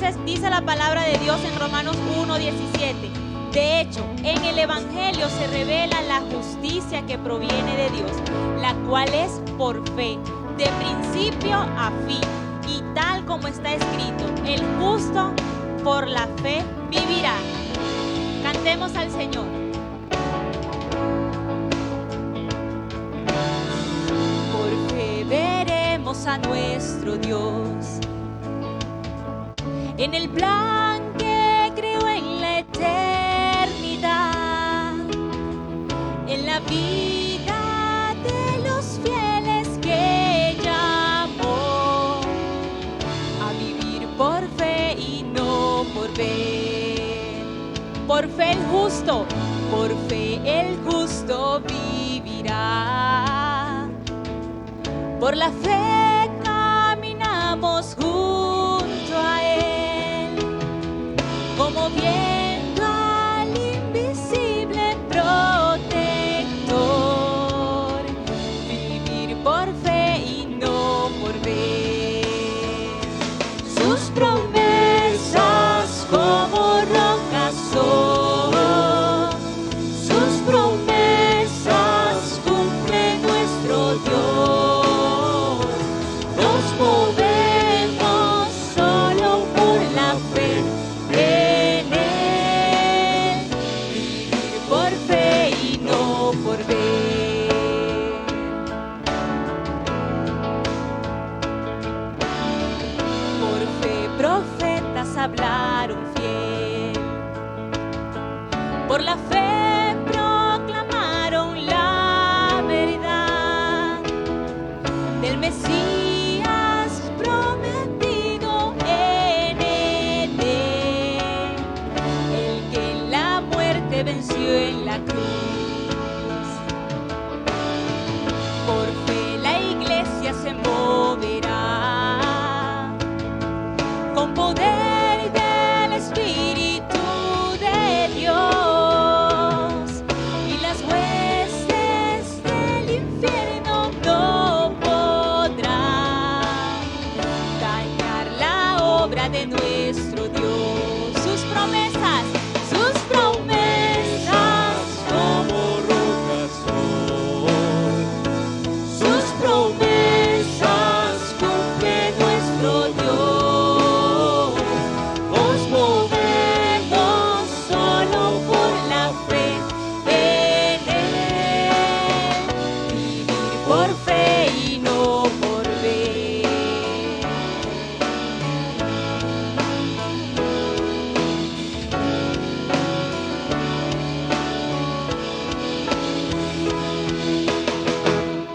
Entonces dice la palabra de Dios en Romanos 1:17. De hecho, en el Evangelio se revela la justicia que proviene de Dios, la cual es por fe, de principio a fin. Y tal como está escrito, el justo por la fe vivirá. Cantemos al Señor. Por fe veremos a nuestro Dios en el plan que creó en la eternidad, en la vida de los fieles que llamó a vivir por fe y no por ver. Por fe el justo, por fe el justo vivirá. Por la fe caminamos junto a Él, como viendo al invisible protector. Vivir por fe y no por ver. Sus promesas como rocas son, sus promesas cumple nuestro Dios. Nos movemos solo por la fe en Él. Vivir por fe y no por ver. Por fe profetas hablaron fiel. Por la fe proclamaron la verdad del Mesías prometido en Él, el que la muerte venció en la cruz. Por fe la iglesia se moverá con poder del Espíritu de Dios, y las huestes del infierno no podrán dañar la obra de nuestro Dios. Sus promesas como rocas son, sus promesas cumple nuestro Dios. Nos movemos solo por la fe en Él. Vivir por fe y no por ver.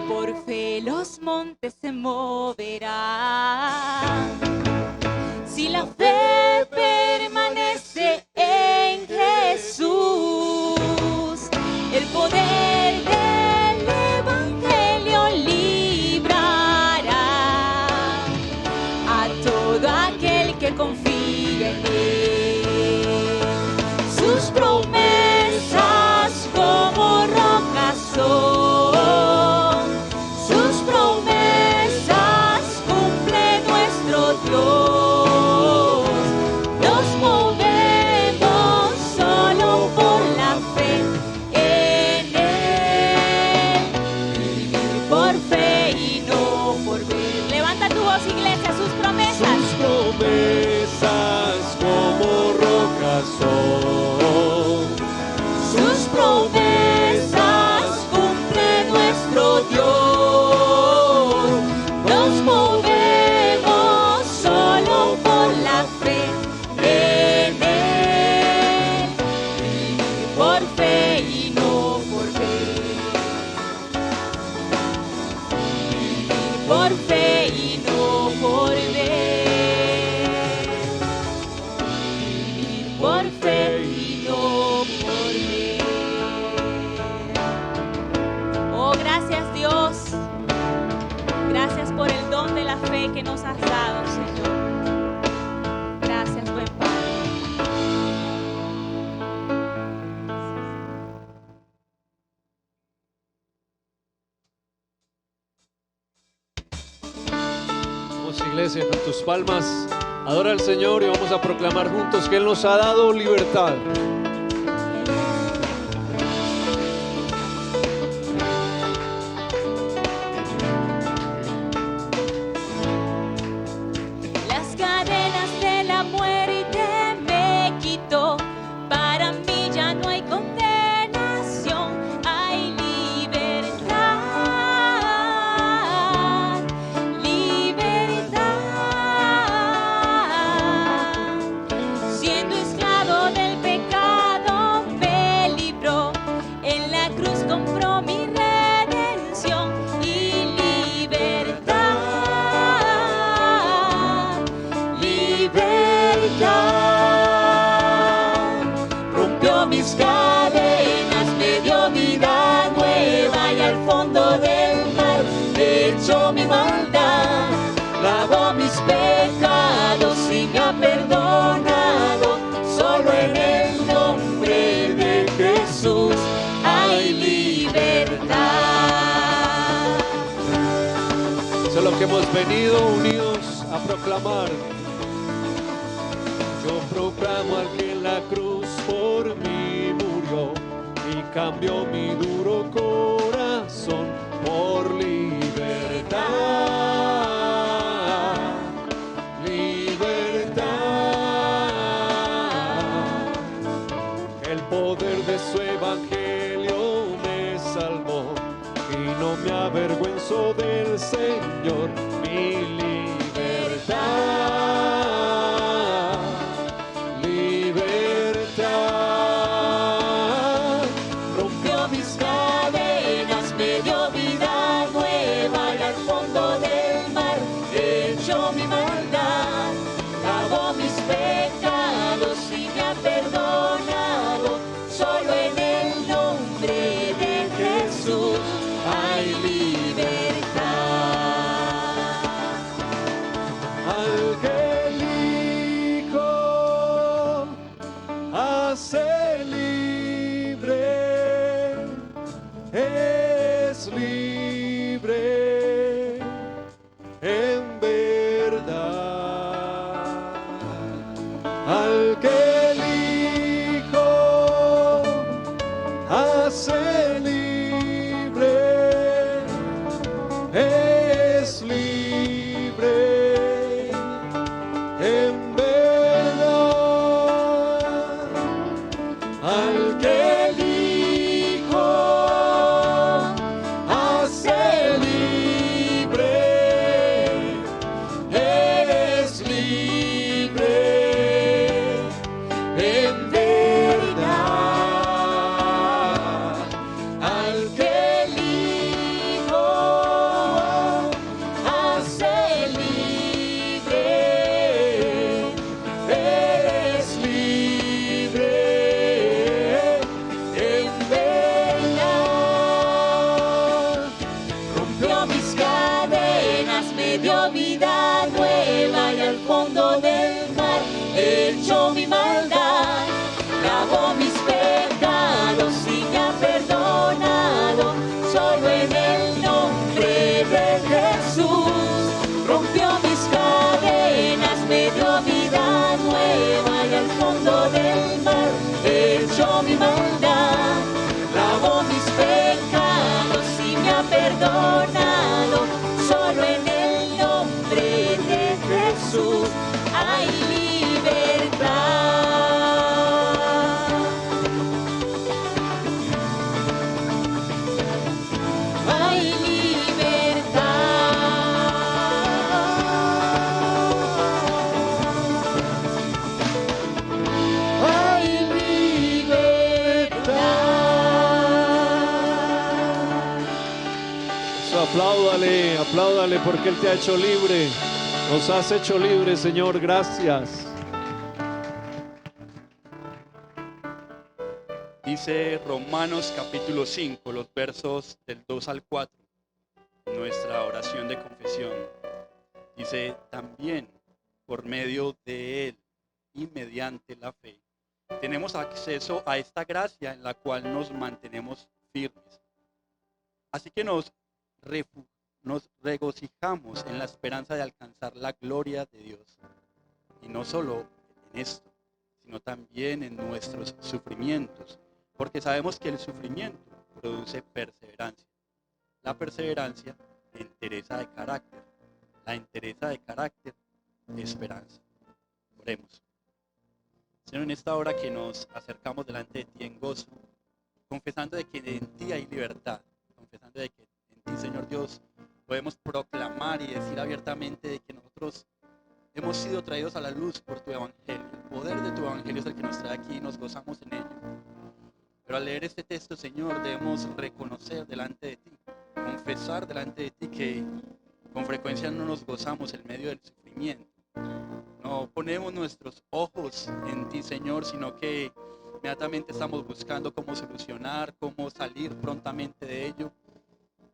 Por fe los montes se moverán. Si la fe permanece en Jesús, el poder del Evangelio librará a todo aquel que confía en Él. Sus promesas como rocas son, sus promesas cumple nuestro Dios. Nos movemos solo por la fe en Él. Vivir por fe y no por ver. Levanta tu voz, iglesia, sus promesas. Sus promesas como rocas son, sus promesas cumple nuestro Dios. Nos movemos solo por la fe en Él. Vivir por fe y no por ver. Vivir por fe y no por ver. Vivir por fe y no por ver. Oh, gracias Dios. Gracias por el don de la fe que nos has dado, Señor. Gracias, buen Padre. Vamos, iglesia, con tus palmas Adora al Señor y vamos a proclamar juntos que Él nos ha dado libertad. Las cadenas de la muerte me quitó. Para mí ya no hay condenación, hay libertad, libertad. Siendo esclavo del pecado me libró, en la cruz compró mi redención y libertad, libertad. Rompió mis cadenas, me dio vida nueva y al fondo del mar echó mi maldad, lavó mis pecados y me ha perdonado. Solo en el nombre de Jesús hay libertad. Eso es lo que hemos venido unidos a proclamar. Yo proclamo al que en la cruz por mí murió y cambió mi duro corazón por libertad, libertad. El poder de su evangelio me salvó y no me avergüenzo del Señor, mi libertad, libertad. Rompió mis cadenas, me dio vida nueva y al fondo del mar echó mi maldad, lavó mis pecados y me ha perdonado. Solo en el nombre de Jesús hay libertad. Al que el Hijo hace libre, es libre en verdad. Al que el Hijo hace libre, es libre en verdad. Al que el Hijo hace libre, es libre en verdad. Al que el Hijo hace libre, eres libre en verdad. Rompió mis cadenas, me dio vida nueva y al fondo del mar echó mi maldad, lavó mis pecados y me ha perdonado. Solo en el nombre de Jesús rompió mis cadenas, me dio vida nueva y al fondo del mar echó mi maldad, lavó mis pecados y me ha perdonado. Solo en el nombre de Jesús hay libertad. Hay libertad. Hay libertad. Eso, apláudale, apláudale porque Él te ha hecho libre. Nos has hecho libres, Señor, gracias. Dice Romanos capítulo 5, los versos del 2 al 4, nuestra oración de confesión. Dice, también por medio de Él y mediante la fe, tenemos acceso a esta gracia en la cual nos mantenemos firmes. Así que nos regocijamos en la esperanza de alcanzar la gloria de Dios. Y no solo en esto, sino también en nuestros sufrimientos, porque sabemos que el sufrimiento produce perseverancia. La perseverancia, entereza de carácter. La entereza de carácter, esperanza. Oremos. Señor, en esta hora que nos acercamos delante de ti en gozo, confesando de que en ti hay libertad, confesando de que en ti, Señor Dios, podemos proclamar y decir abiertamente de que nosotros hemos sido traídos a la luz por tu evangelio. El poder de tu evangelio es el que nos trae aquí y nos gozamos en ello. Pero al leer este texto, Señor, debemos reconocer delante de ti, confesar delante de ti que con frecuencia no nos gozamos en medio del sufrimiento. No ponemos nuestros ojos en ti, Señor, sino que inmediatamente estamos buscando cómo solucionar, cómo salir prontamente de ello.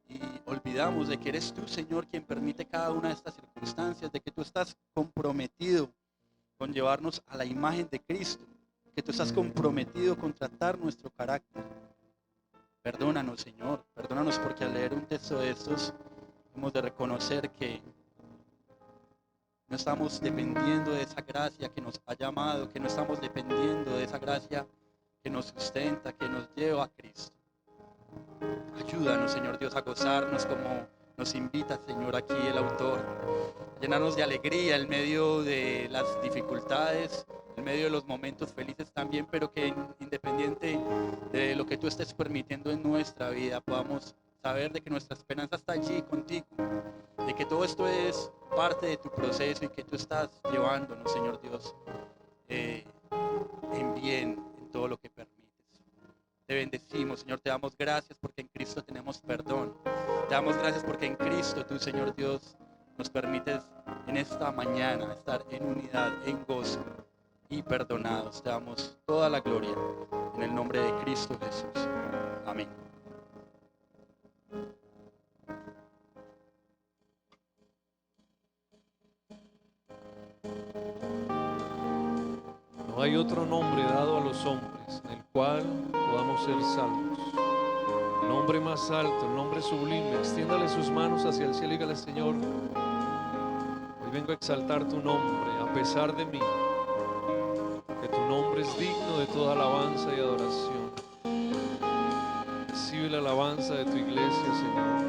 Y olvidamos de que eres tú, Señor, quien permite cada una de estas circunstancias, de que tú estás comprometido con llevarnos a la imagen de Cristo, que tú estás comprometido con tratar nuestro carácter. Perdónanos, Señor, perdónanos porque al leer un texto de estos hemos de reconocer que no estamos dependiendo de esa gracia que nos ha llamado, que no estamos dependiendo de esa gracia que nos sustenta, que nos lleva a Cristo. Ayúdanos, Señor Dios, a gozarnos como nos invita, Señor, aquí el autor. A llenarnos de alegría en medio de las dificultades, en medio de los momentos felices también, pero que independiente de lo que tú estés permitiendo en nuestra vida, podamos saber de que nuestra esperanza está allí contigo, de que todo esto es parte de tu proceso y que tú estás llevándonos, Señor Dios, en bien, en todo lo que permites. Te bendecimos, Señor, te damos gracias porque en Cristo tenemos perdón. Te damos gracias porque en Cristo tú, Señor Dios, nos permites en esta mañana estar en unidad, en gozo y perdonados. Te damos toda la gloria en el nombre de Cristo Jesús. Amén. No hay otro nombre dado a los hombres en el cual podamos ser salvos. El nombre más alto, el nombre sublime. Extiéndale sus manos hacia el cielo y dígale: Señor, hoy vengo a exaltar tu nombre a pesar de mí, que tu nombre es digno de toda alabanza y adoración. Recibe la alabanza de tu iglesia, Señor.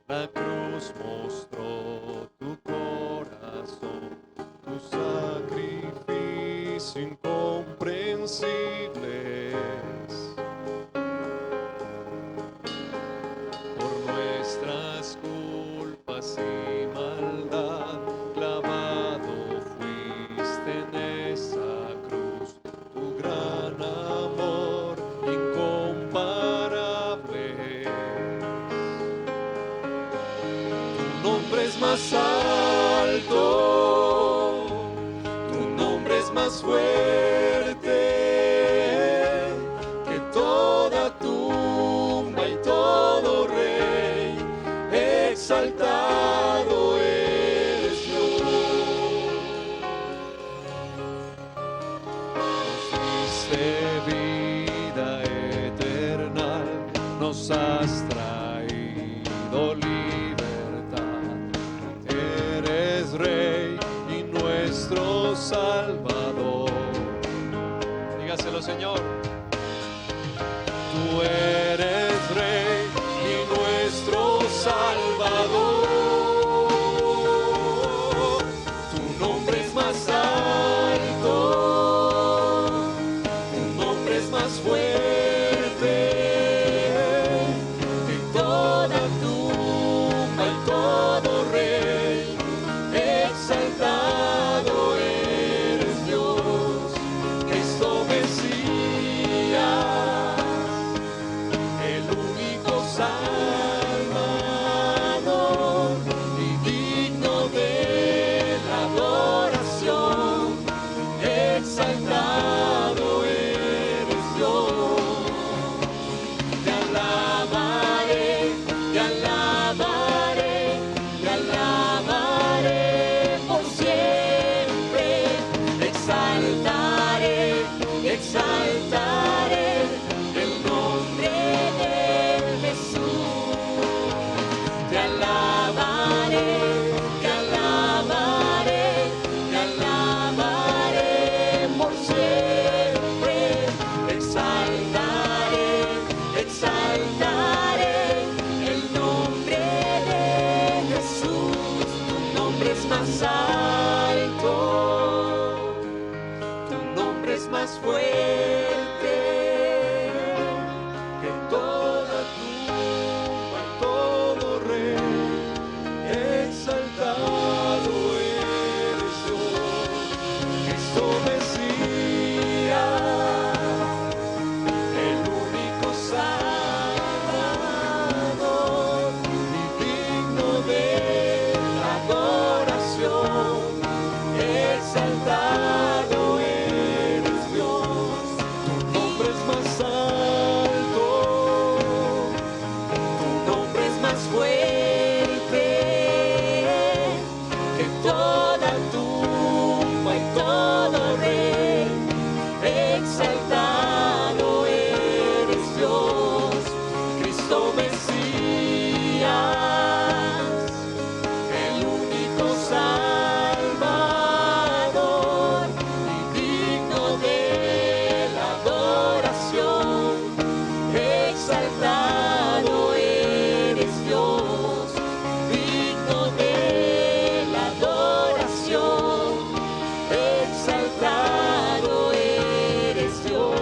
La cruz mostró tu corazón, tu sacrificio incomprensible es. Por nuestras culpas y maldad, clavado fuiste en esa cruz, tu gran amor incomparable. Tu nombre es más alto, tu nombre es más fuerte que toda tumba y todo rey. Exaltado eres Dios. Nos diste vida eterna, nos has traído libertad. Eres Rey y nuestro Salvador. Dígaselo, Señor. Tú eres Rey y nuestro Salvador. Tu nombre es más alto, tu nombre es más fuerte que toda tumba y todo rey. Exaltado eres Dios, Cristo Mesías. exaltaré el nombre de Jesús. Te alabaré, te alabaré, te alabaré por siempre. Exaltaré, exaltaré el nombre de Jesús. Tu nombre es más alto, tu nombre es más fuerte que toda tumba y todo rey. Exaltado eres Dios, Cristo Mesías, el único Salvador y digno de la adoración. Exaltado eres Dios, tu nombre es más alto, tu nombre es más fuerte que toda tumba y todo rey. Exaltado eres Dios, Cristo Mesías, el único Salvador y digno de la adoración. Exaltado eres Dios, digno de la adoración. Exaltado eres Dios.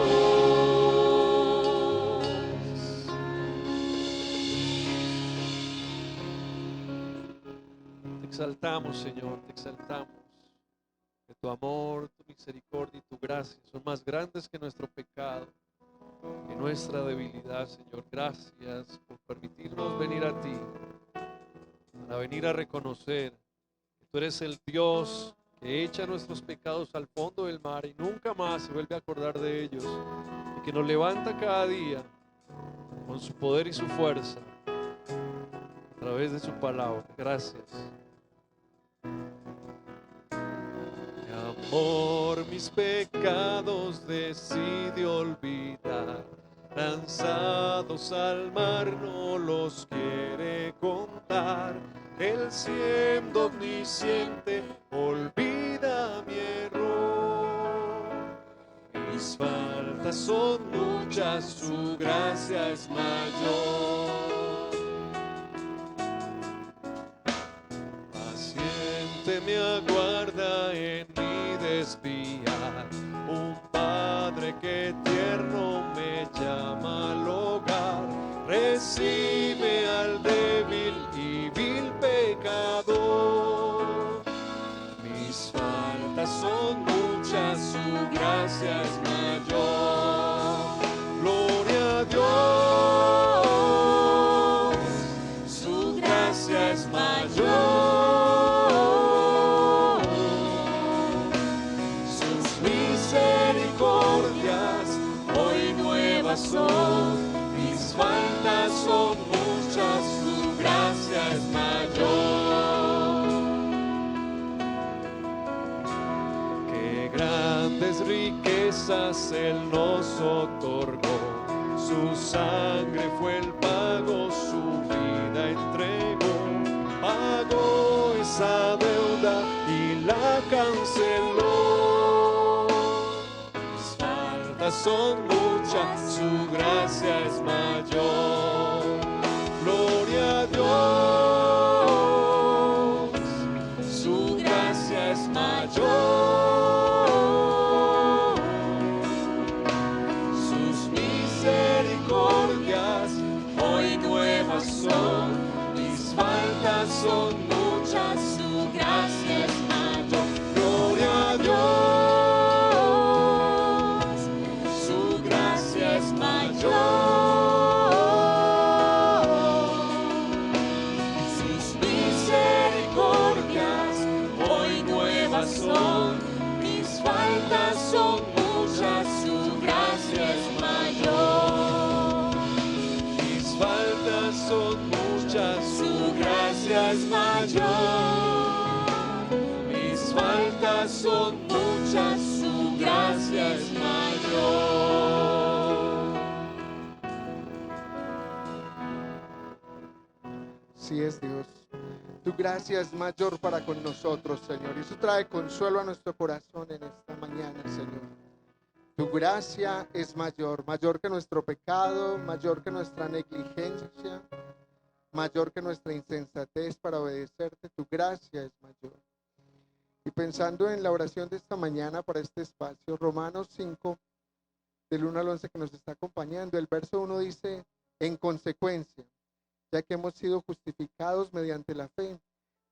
Te exaltamos, Señor, te exaltamos. Que tu amor, tu misericordia y tu gracia son más grandes que nuestro pecado, que nuestra debilidad, Señor. Gracias por permitirnos venir a ti, para venir a reconocer que tú eres el Dios que echa nuestros pecados al fondo del mar y nunca más se vuelve a acordar de ellos, y que nos levanta cada día con su poder y su fuerza a través de su palabra. Gracias. Mi amor, mis pecados decide olvidar, lanzados al mar no los quiere contar. Él siendo omnisciente olvida mi error. Mis faltas son muchas, su gracia es mayor. Paciente me aguarda en mi desviar, un padre que tierno me llama al hogar. Recibe al débil y vil pecador. Mis faltas son muchas, su gracia es mayor. Gloria a Dios, su gracia es mayor. Sus misericordias hoy nuevas son. Mis faltas son muchas, su gracia es mayor. Qué grandes riquezas Él nos otorgó, su sangre fue el pago, su vida entregó. Pagó esa deuda y la canceló. Mis faltas son muchas, su gracia es mayor. Gloria a Dios, su gracia es mayor. Sus misericordias hoy nuevas son. Mis faltas son muchas, su gracia es mayor. Gloria a Dios, su gracia es mayor. Sus misericordias hoy nuevas son. Mis faltas son muchas, su gracia es mayor. Mis faltas son muchas, su gracia es mayor. Mis faltas son muchas, su gracia es mayor. Así es, Dios. Tu gracia es mayor para con nosotros, Señor. Y eso trae consuelo a nuestro corazón en esta mañana, Señor. Tu gracia es mayor, mayor que nuestro pecado, mayor que nuestra negligencia, mayor que nuestra insensatez para obedecerte. Tu gracia es mayor. Y pensando en la oración de esta mañana para este espacio, Romanos 5, del 1 al 11 que nos está acompañando, el verso 1 dice: en consecuencia, ya que hemos sido justificados mediante la fe,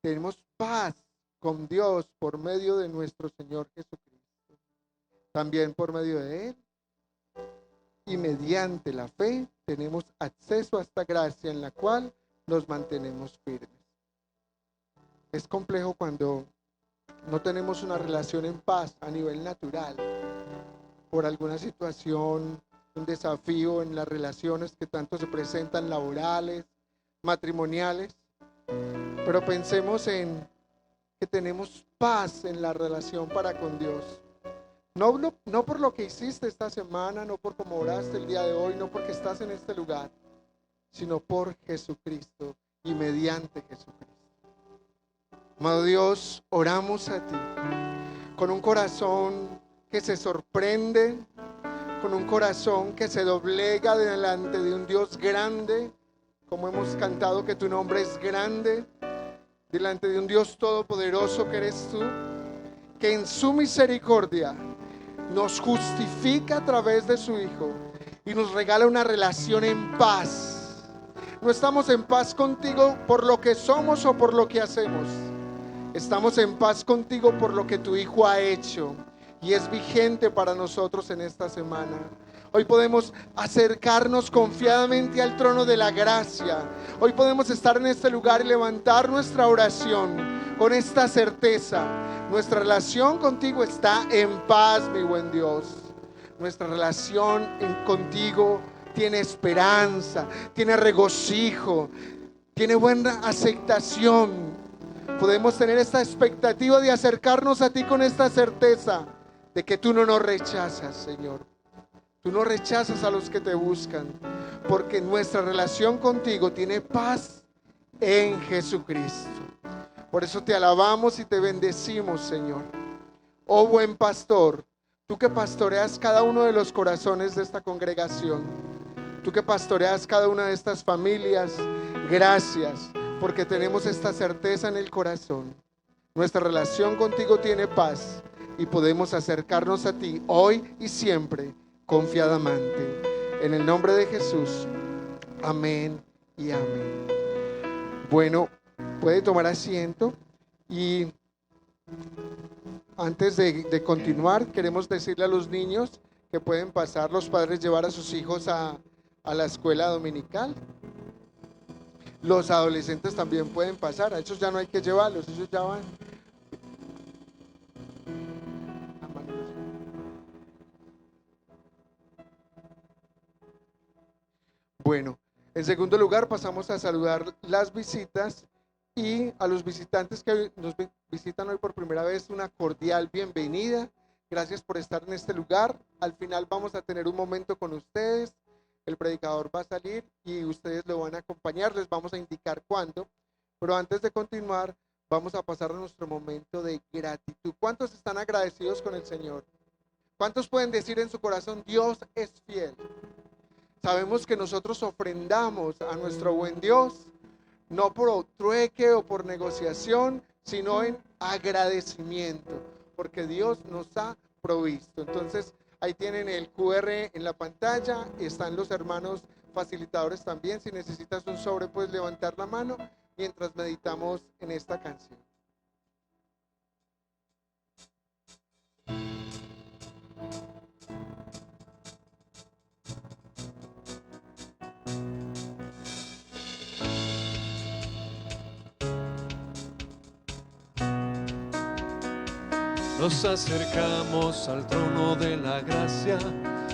tenemos paz con Dios por medio de nuestro Señor Jesucristo. También por medio de Él y mediante la fe tenemos acceso a esta gracia en la cual nos mantenemos firmes. Es complejo cuando no tenemos una relación en paz a nivel natural por alguna situación, un desafío en las relaciones que tanto se presentan, laborales, matrimoniales, pero pensemos en que tenemos paz en la relación para con Dios. No por lo que hiciste esta semana, no por cómo oraste el día de hoy, no porque estás en este lugar, sino por Jesucristo y mediante Jesucristo. Amado Dios, oramos a ti con un corazón que se sorprende, con un corazón que se doblega delante de un Dios grande, como hemos cantado que tu nombre es grande, delante de un Dios todopoderoso que eres tú, que en su misericordia nos justifica a través de su Hijo y nos regala una relación en paz. No estamos en paz contigo por lo que somos o por lo que hacemos. Estamos en paz contigo por lo que tu Hijo ha hecho y es vigente para nosotros en esta semana. Hoy podemos acercarnos confiadamente al trono de la gracia. Hoy podemos estar en este lugar y levantar nuestra oración con esta certeza. Nuestra relación contigo está en paz, mi buen Dios. Nuestra relación contigo tiene esperanza, tiene regocijo, tiene buena aceptación. Podemos tener esta expectativa de acercarnos a ti con esta certeza de que tú no nos rechazas, Señor. Tú no rechazas a los que te buscan, porque nuestra relación contigo tiene paz en Jesucristo. Por eso te alabamos y te bendecimos, Señor. Oh buen pastor, tú que pastoreas cada uno de los corazones de esta congregación, tú que pastoreas cada una de estas familias, gracias, porque tenemos esta certeza en el corazón. Nuestra relación contigo tiene paz y podemos acercarnos a ti hoy y siempre confiadamente. En el nombre de Jesús, amén y amén. Bueno, puede tomar asiento y antes de continuar queremos decirle a los niños que pueden pasar, los padres llevar a sus hijos a la escuela dominical. Los adolescentes también pueden pasar, a esos ya no hay que llevarlos, ellos ya van. Bueno, en segundo lugar pasamos a saludar las visitas y a los visitantes que nos visitan hoy por primera vez, una cordial bienvenida. Gracias por estar en este lugar. Al final vamos a tener un momento con ustedes. El predicador va a salir y ustedes lo van a acompañar. Les vamos a indicar cuándo. Pero antes de continuar, vamos a pasar a nuestro momento de gratitud. ¿Cuántos están agradecidos con el Señor? ¿Cuántos pueden decir en su corazón, Dios es fiel? Sabemos que nosotros ofrendamos a nuestro buen Dios, no por trueque o por negociación, sino en agradecimiento, porque Dios nos ha provisto. Entonces, ahí tienen el QR en la pantalla, están los hermanos facilitadores también. Si necesitas un sobre, puedes levantar la mano mientras meditamos en esta canción. Nos acercamos al trono de la gracia,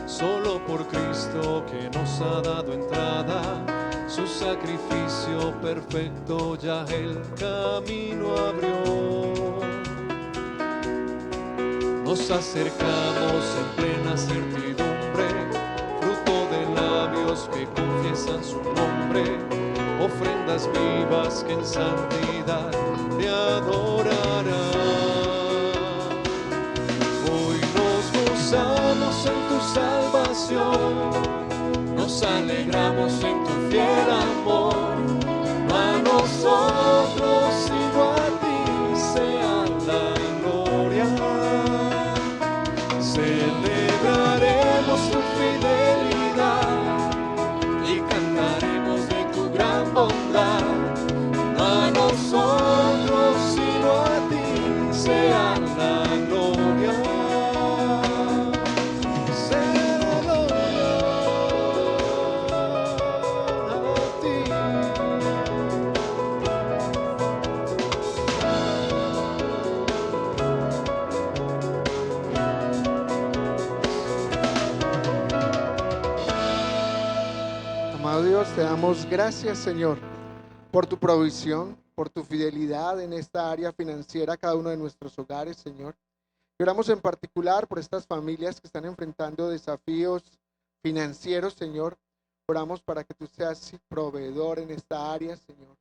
solo por Cristo que nos ha dado entrada. Su sacrificio perfecto ya el camino abrió. Nos acercamos en plena certidumbre, fruto de labios que confiesan su nombre. ofrendas vivas que en santidad te adorarán. Hoy nos gozamos en tu salvación, nos alegramos en tu fiel amor. No a nosotros, sino a ti sea la gloria. Celebraremos tu fidelidad y cantaremos de tu gran bondad. No a nosotros, sino a ti sea la gloria. Sea la gloria a ti. Amado Dios, te damos gracias, Señor, por tu provisión, por tu fidelidad en esta área financiera, cada uno de nuestros hogares, Señor. Y oramos en particular por estas familias que están enfrentando desafíos financieros, Señor. Oramos para que tú seas proveedor en esta área, Señor.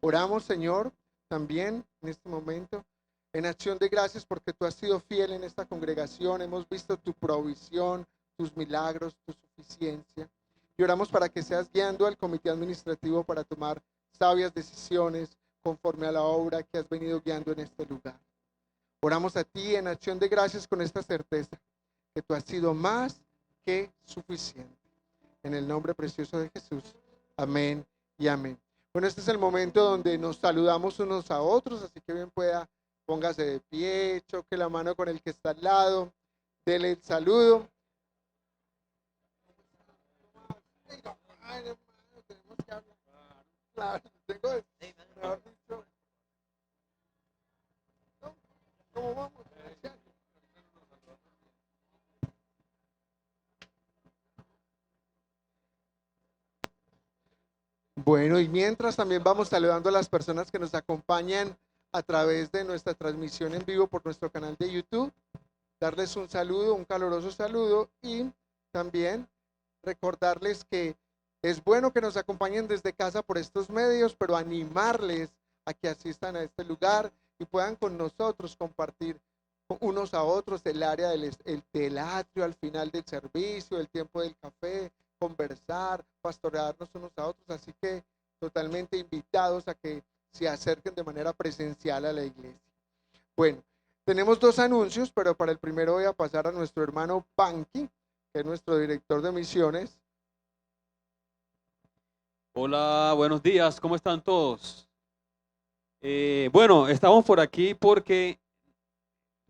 Oramos, Señor, también en este momento, en acción de gracias porque tú has sido fiel en esta congregación. Hemos visto tu provisión, tus milagros, tu suficiencia. Y oramos para que seas guiando al comité administrativo para tomar sabias decisiones conforme a la obra que has venido guiando en este lugar. Oramos a ti en acción de gracias con esta certeza que tú has sido más que suficiente. En el nombre precioso de Jesús. Amén y amén. Bueno, este es el momento donde nos saludamos unos a otros, así que bien pueda, póngase de pie, choque la mano con el que está al lado, dele el saludo. Ay, hermano, tenemos que hablar. Claro, tengo mejor dicho. ¿No? ¿Cómo vamos? Bueno, y mientras también vamos saludando a las personas que nos acompañan a través de nuestra transmisión en vivo por nuestro canal de YouTube, darles un saludo, un caluroso saludo, y también recordarles que es bueno que nos acompañen desde casa por estos medios, pero animarles a que asistan a este lugar y puedan con nosotros compartir unos a otros el área del atrio al final del servicio, el tiempo del café, conversar, pastorearnos unos a otros. Así que totalmente invitados a que se acerquen de manera presencial a la iglesia. Bueno, tenemos dos anuncios, pero para el primero voy a pasar a nuestro hermano Panky, que es nuestro director de misiones. Hola, buenos días, ¿cómo están todos? Bueno, estamos por aquí porque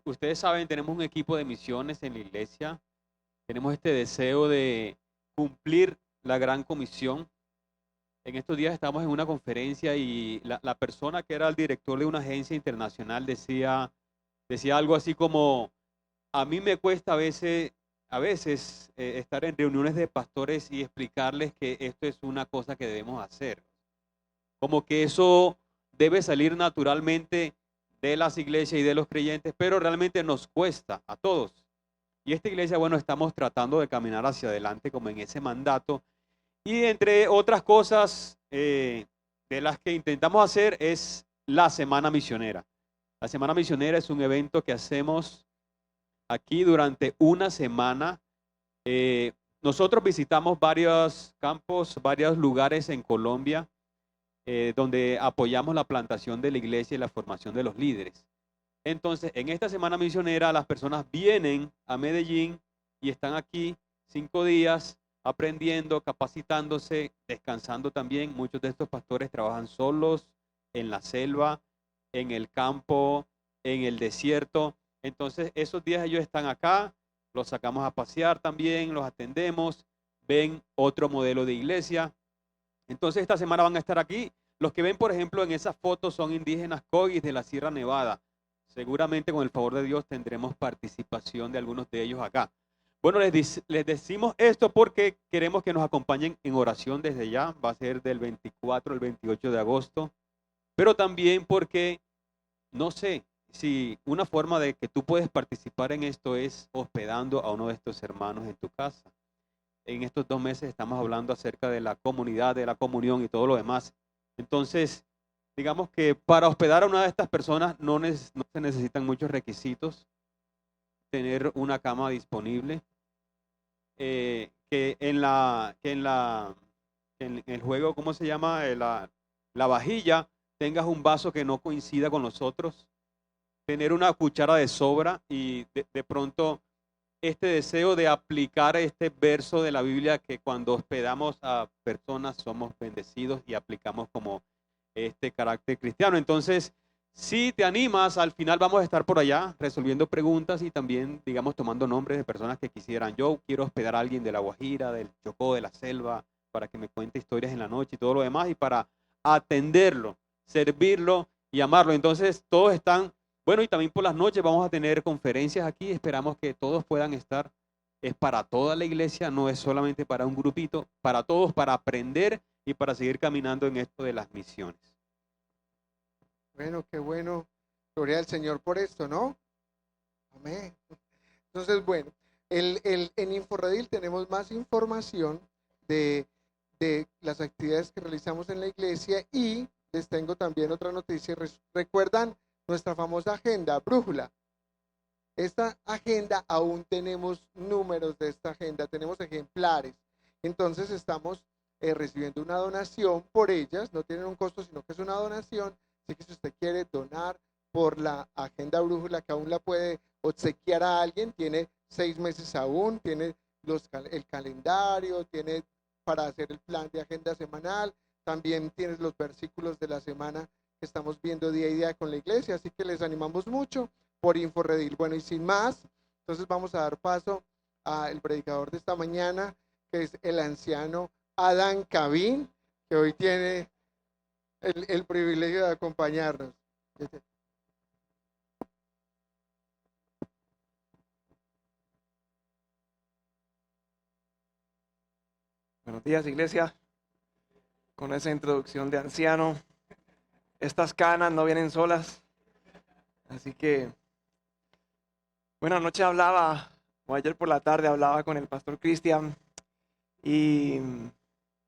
ustedes saben, tenemos un equipo de misiones en la iglesia, tenemos este deseo de cumplir la gran comisión. En estos días estamos en una conferencia y la persona que era el director de una agencia internacional decía algo así como: a mí me cuesta a veces estar en reuniones de pastores y explicarles que esto es una cosa que debemos hacer. Como que eso debe salir naturalmente de las iglesias y de los creyentes, pero realmente nos cuesta a todos. Y esta iglesia, bueno, estamos tratando de caminar hacia adelante como en ese mandato. Y entre otras cosas de las que intentamos hacer es la Semana Misionera. La Semana Misionera es un evento que hacemos aquí durante una semana. Nosotros visitamos varios campos, varios lugares en Colombia, donde apoyamos la plantación de la iglesia y la formación de los líderes. Entonces, en esta Semana Misionera, las personas vienen a Medellín y están aquí 5 días aprendiendo, capacitándose, descansando también. Muchos de estos pastores trabajan solos en la selva, en el campo, en el desierto. Entonces, esos días ellos están acá, los sacamos a pasear también, los atendemos, ven otro modelo de iglesia. Entonces, esta semana van a estar aquí. Los que ven, por ejemplo, en esas fotos son indígenas Cogis de la Sierra Nevada. Seguramente, con el favor de Dios, tendremos participación de algunos de ellos acá. Bueno, les decimos esto porque queremos que nos acompañen en oración desde ya. Va a ser del 24 al 28 de agosto. Pero también porque, no sé, si una forma de que tú puedes participar en esto es hospedando a uno de estos hermanos en tu casa. en estos 2 meses estamos hablando acerca de la comunidad, de la comunión y todo lo demás. Entonces, digamos que para hospedar a una de estas personas no se necesitan muchos requisitos. Tener una cama disponible, que en el juego, ¿cómo se llama? La vajilla, tengas un vaso que no coincida con los otros, tener una cuchara de sobra y de pronto este deseo de aplicar este verso de la Biblia que cuando hospedamos a personas somos bendecidos y aplicamos como este carácter cristiano. Entonces, si te animas, al final vamos a estar por allá resolviendo preguntas y también, digamos, tomando nombres de personas que quisieran. Yo quiero hospedar a alguien de La Guajira, del Chocó, de la selva, para que me cuente historias en la noche y todo lo demás, y para atenderlo, servirlo y amarlo. Entonces, todos están, bueno, y también por las noches vamos a tener conferencias aquí. Esperamos que todos puedan estar. Es para toda la iglesia, no es solamente para un grupito, para todos, para aprender y para seguir caminando en esto de las misiones. Bueno, qué bueno. Gloria al Señor por esto, ¿no? Amén. Entonces, bueno, en Inforredil tenemos más información de las actividades que realizamos en la iglesia y les tengo también otra noticia. ¿Recuerdan nuestra famosa agenda, brújula? Esta agenda, aún tenemos números de esta agenda, tenemos ejemplares. Entonces estamos recibiendo una donación por ellas, no tienen un costo, sino que es una donación. Así que si usted quiere donar por la agenda brújula, que aún la puede obsequiar a alguien, tiene 6 meses aún, tiene el calendario, tiene para hacer el plan de agenda semanal, también tienes los versículos de la semana que estamos viendo día a día con la iglesia, así que les animamos mucho por Inforredil. Bueno, y sin más, entonces vamos a dar paso al predicador de esta mañana, que es el anciano Adán Cabín, que hoy tiene el privilegio de acompañarnos. Buenos días, iglesia. Con esa introducción de anciano, estas canas no vienen solas. Así que, bueno, anoche hablaba, o ayer por la tarde hablaba con el pastor Cristian y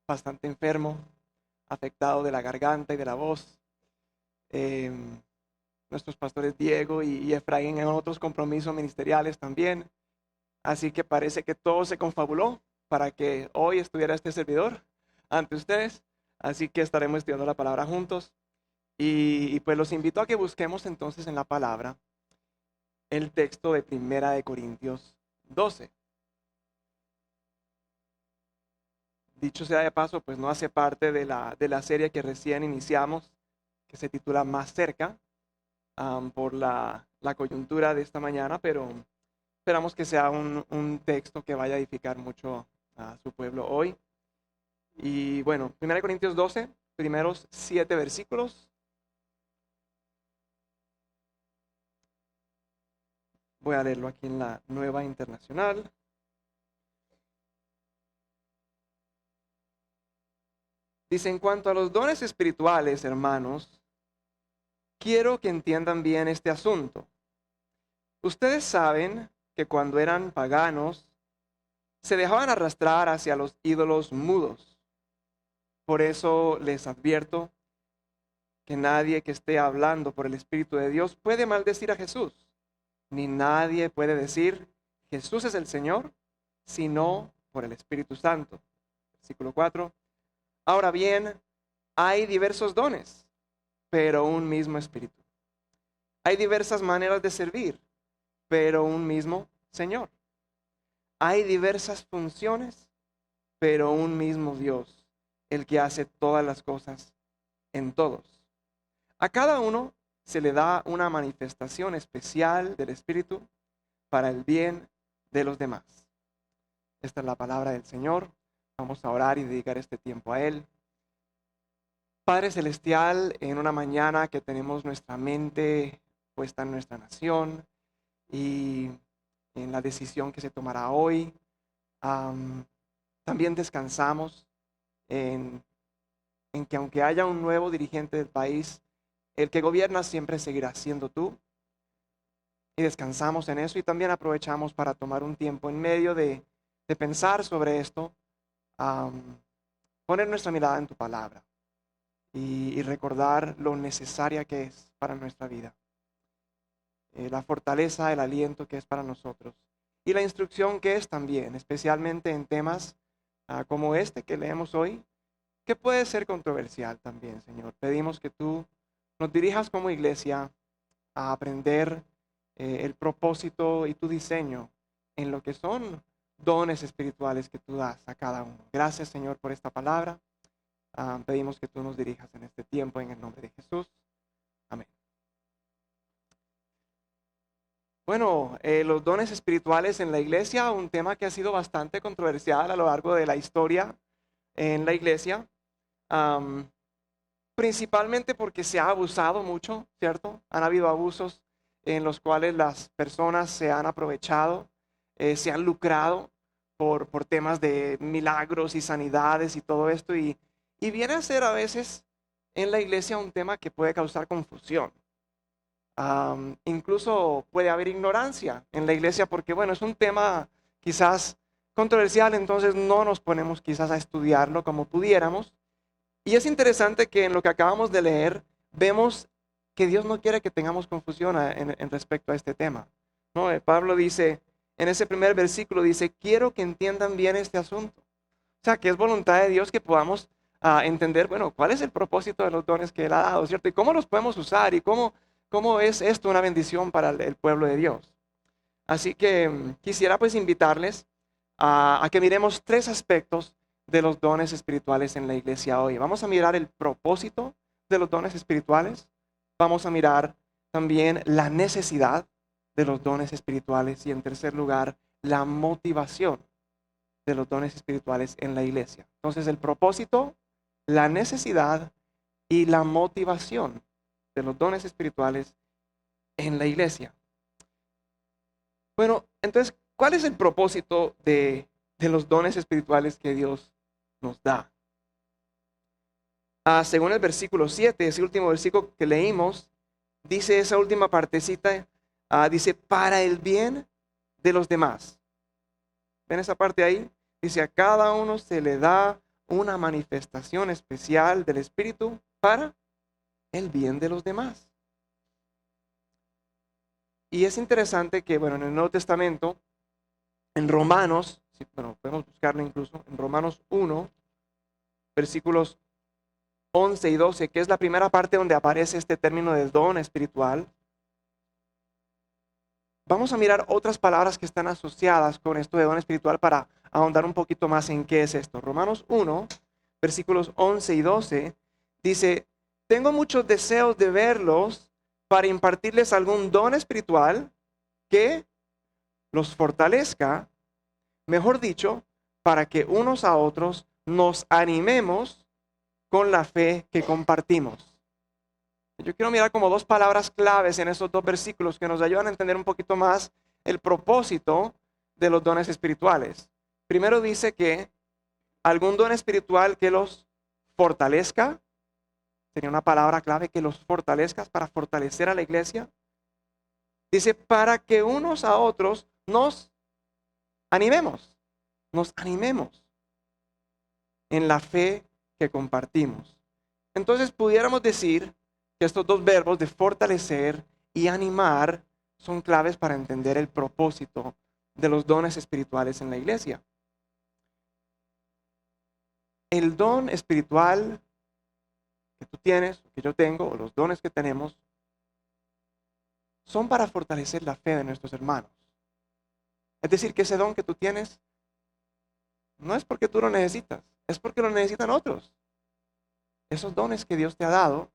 bastante enfermo, afectado de la garganta y de la voz. Nuestros pastores Diego y Efraín en otros compromisos ministeriales también. Así que parece que todo se confabuló para que hoy estuviera este servidor ante ustedes. Así que estaremos estudiando la palabra juntos. Y pues los invito a que busquemos entonces en la palabra el texto de 1 Corintios 12. Dicho sea de paso, pues no hace parte de la serie que recién iniciamos, que se titula Más cerca, por la coyuntura de esta mañana, pero esperamos que sea un texto que vaya a edificar mucho a su pueblo hoy. Y bueno, 1 Corintios 12, primeros 7 versículos. Voy a leerlo aquí en la Nueva Internacional. Dice, en cuanto a los dones espirituales, hermanos, quiero que entiendan bien este asunto. Ustedes saben que cuando eran paganos, se dejaban arrastrar hacia los ídolos mudos. Por eso les advierto que nadie que esté hablando por el Espíritu de Dios puede maldecir a Jesús, ni nadie puede decir Jesús es el Señor, sino por el Espíritu Santo. Versículo 4. Ahora bien, hay diversos dones, pero un mismo Espíritu. Hay diversas maneras de servir, pero un mismo Señor. Hay diversas funciones, pero un mismo Dios, el que hace todas las cosas en todos. A cada uno se le da una manifestación especial del Espíritu para el bien de los demás. Esta es la palabra del Señor. Vamos a orar y dedicar este tiempo a Él. Padre Celestial, en una mañana que tenemos nuestra mente puesta en nuestra nación y en la decisión que se tomará hoy, también descansamos en que aunque haya un nuevo dirigente del país, el que gobierna siempre seguirá siendo tú. Y descansamos en eso y también aprovechamos para tomar un tiempo en medio de de pensar sobre esto, poner nuestra mirada en tu palabra y recordar lo necesaria que es para nuestra vida. La fortaleza, el aliento que es para nosotros y la instrucción que es también, especialmente en temas como este que leemos hoy, que puede ser controversial también, Señor. Pedimos que tú nos dirijas como iglesia a aprender el propósito y tu diseño en lo que son dones espirituales que tú das a cada uno. Gracias, Señor, por esta palabra. Pedimos que tú nos dirijas en este tiempo en el nombre de Jesús. Amén. Bueno, los dones espirituales en la iglesia, un tema que ha sido bastante controversial a lo largo de la historia en la iglesia, principalmente porque se ha abusado mucho, ¿cierto? Han habido abusos en los cuales las personas se han aprovechado, se han lucrado por temas de milagros y sanidades y todo esto, y viene a ser a veces en la iglesia un tema que puede causar confusión. Incluso puede haber ignorancia en la iglesia porque, bueno, es un tema quizás controversial, entonces no nos ponemos quizás a estudiarlo como pudiéramos. Y es interesante que en lo que acabamos de leer vemos que Dios no quiere que tengamos confusión en respecto a este tema, ¿no? Pablo dice, en ese primer versículo dice, quiero que entiendan bien este asunto. O sea, que es voluntad de Dios que podamos entender, bueno, cuál es el propósito de los dones que Él ha dado, ¿cierto? Y cómo los podemos usar y cómo es esto una bendición para el pueblo de Dios. Así que quisiera pues invitarles a que miremos 3 aspectos de los dones espirituales en la iglesia hoy. Vamos a mirar el propósito de los dones espirituales. Vamos a mirar también la necesidad de los dones espirituales y en tercer lugar, la motivación de los dones espirituales en la iglesia. Entonces el propósito, la necesidad y la motivación de los dones espirituales en la iglesia. Bueno, entonces, ¿cuál es el propósito de los dones espirituales que Dios nos da? Según el versículo 7, ese último versículo que leímos, dice esa última partecita, dice, para el bien de los demás. ¿Ven esa parte ahí? Dice, a cada uno se le da una manifestación especial del Espíritu para el bien de los demás. Y es interesante que, bueno, en el Nuevo Testamento, en Romanos, bueno, podemos buscarlo incluso, en Romanos 1, versículos 11 y 12, que es la primera parte donde aparece este término de don espiritual. Vamos a mirar otras palabras que están asociadas con esto de don espiritual para ahondar un poquito más en qué es esto. Romanos 1, versículos 11 y 12, dice, tengo muchos deseos de verlos para impartirles algún don espiritual que los fortalezca, mejor dicho, para que unos a otros nos animemos con la fe que compartimos. Yo quiero mirar como 2 palabras claves en esos 2 versículos que nos ayudan a entender un poquito más el propósito de los dones espirituales. Primero dice que algún don espiritual que los fortalezca, sería una palabra clave, que los fortalezcas, para fortalecer a la iglesia. Dice, para que unos a otros nos animemos en la fe que compartimos. Entonces pudiéramos decir que estos 2 verbos de fortalecer y animar son claves para entender el propósito de los dones espirituales en la iglesia. El don espiritual que tú tienes, que yo tengo, o los dones que tenemos, son para fortalecer la fe de nuestros hermanos. Es decir, que ese don que tú tienes no es porque tú lo necesitas, es porque lo necesitan otros. Esos dones que Dios te ha dado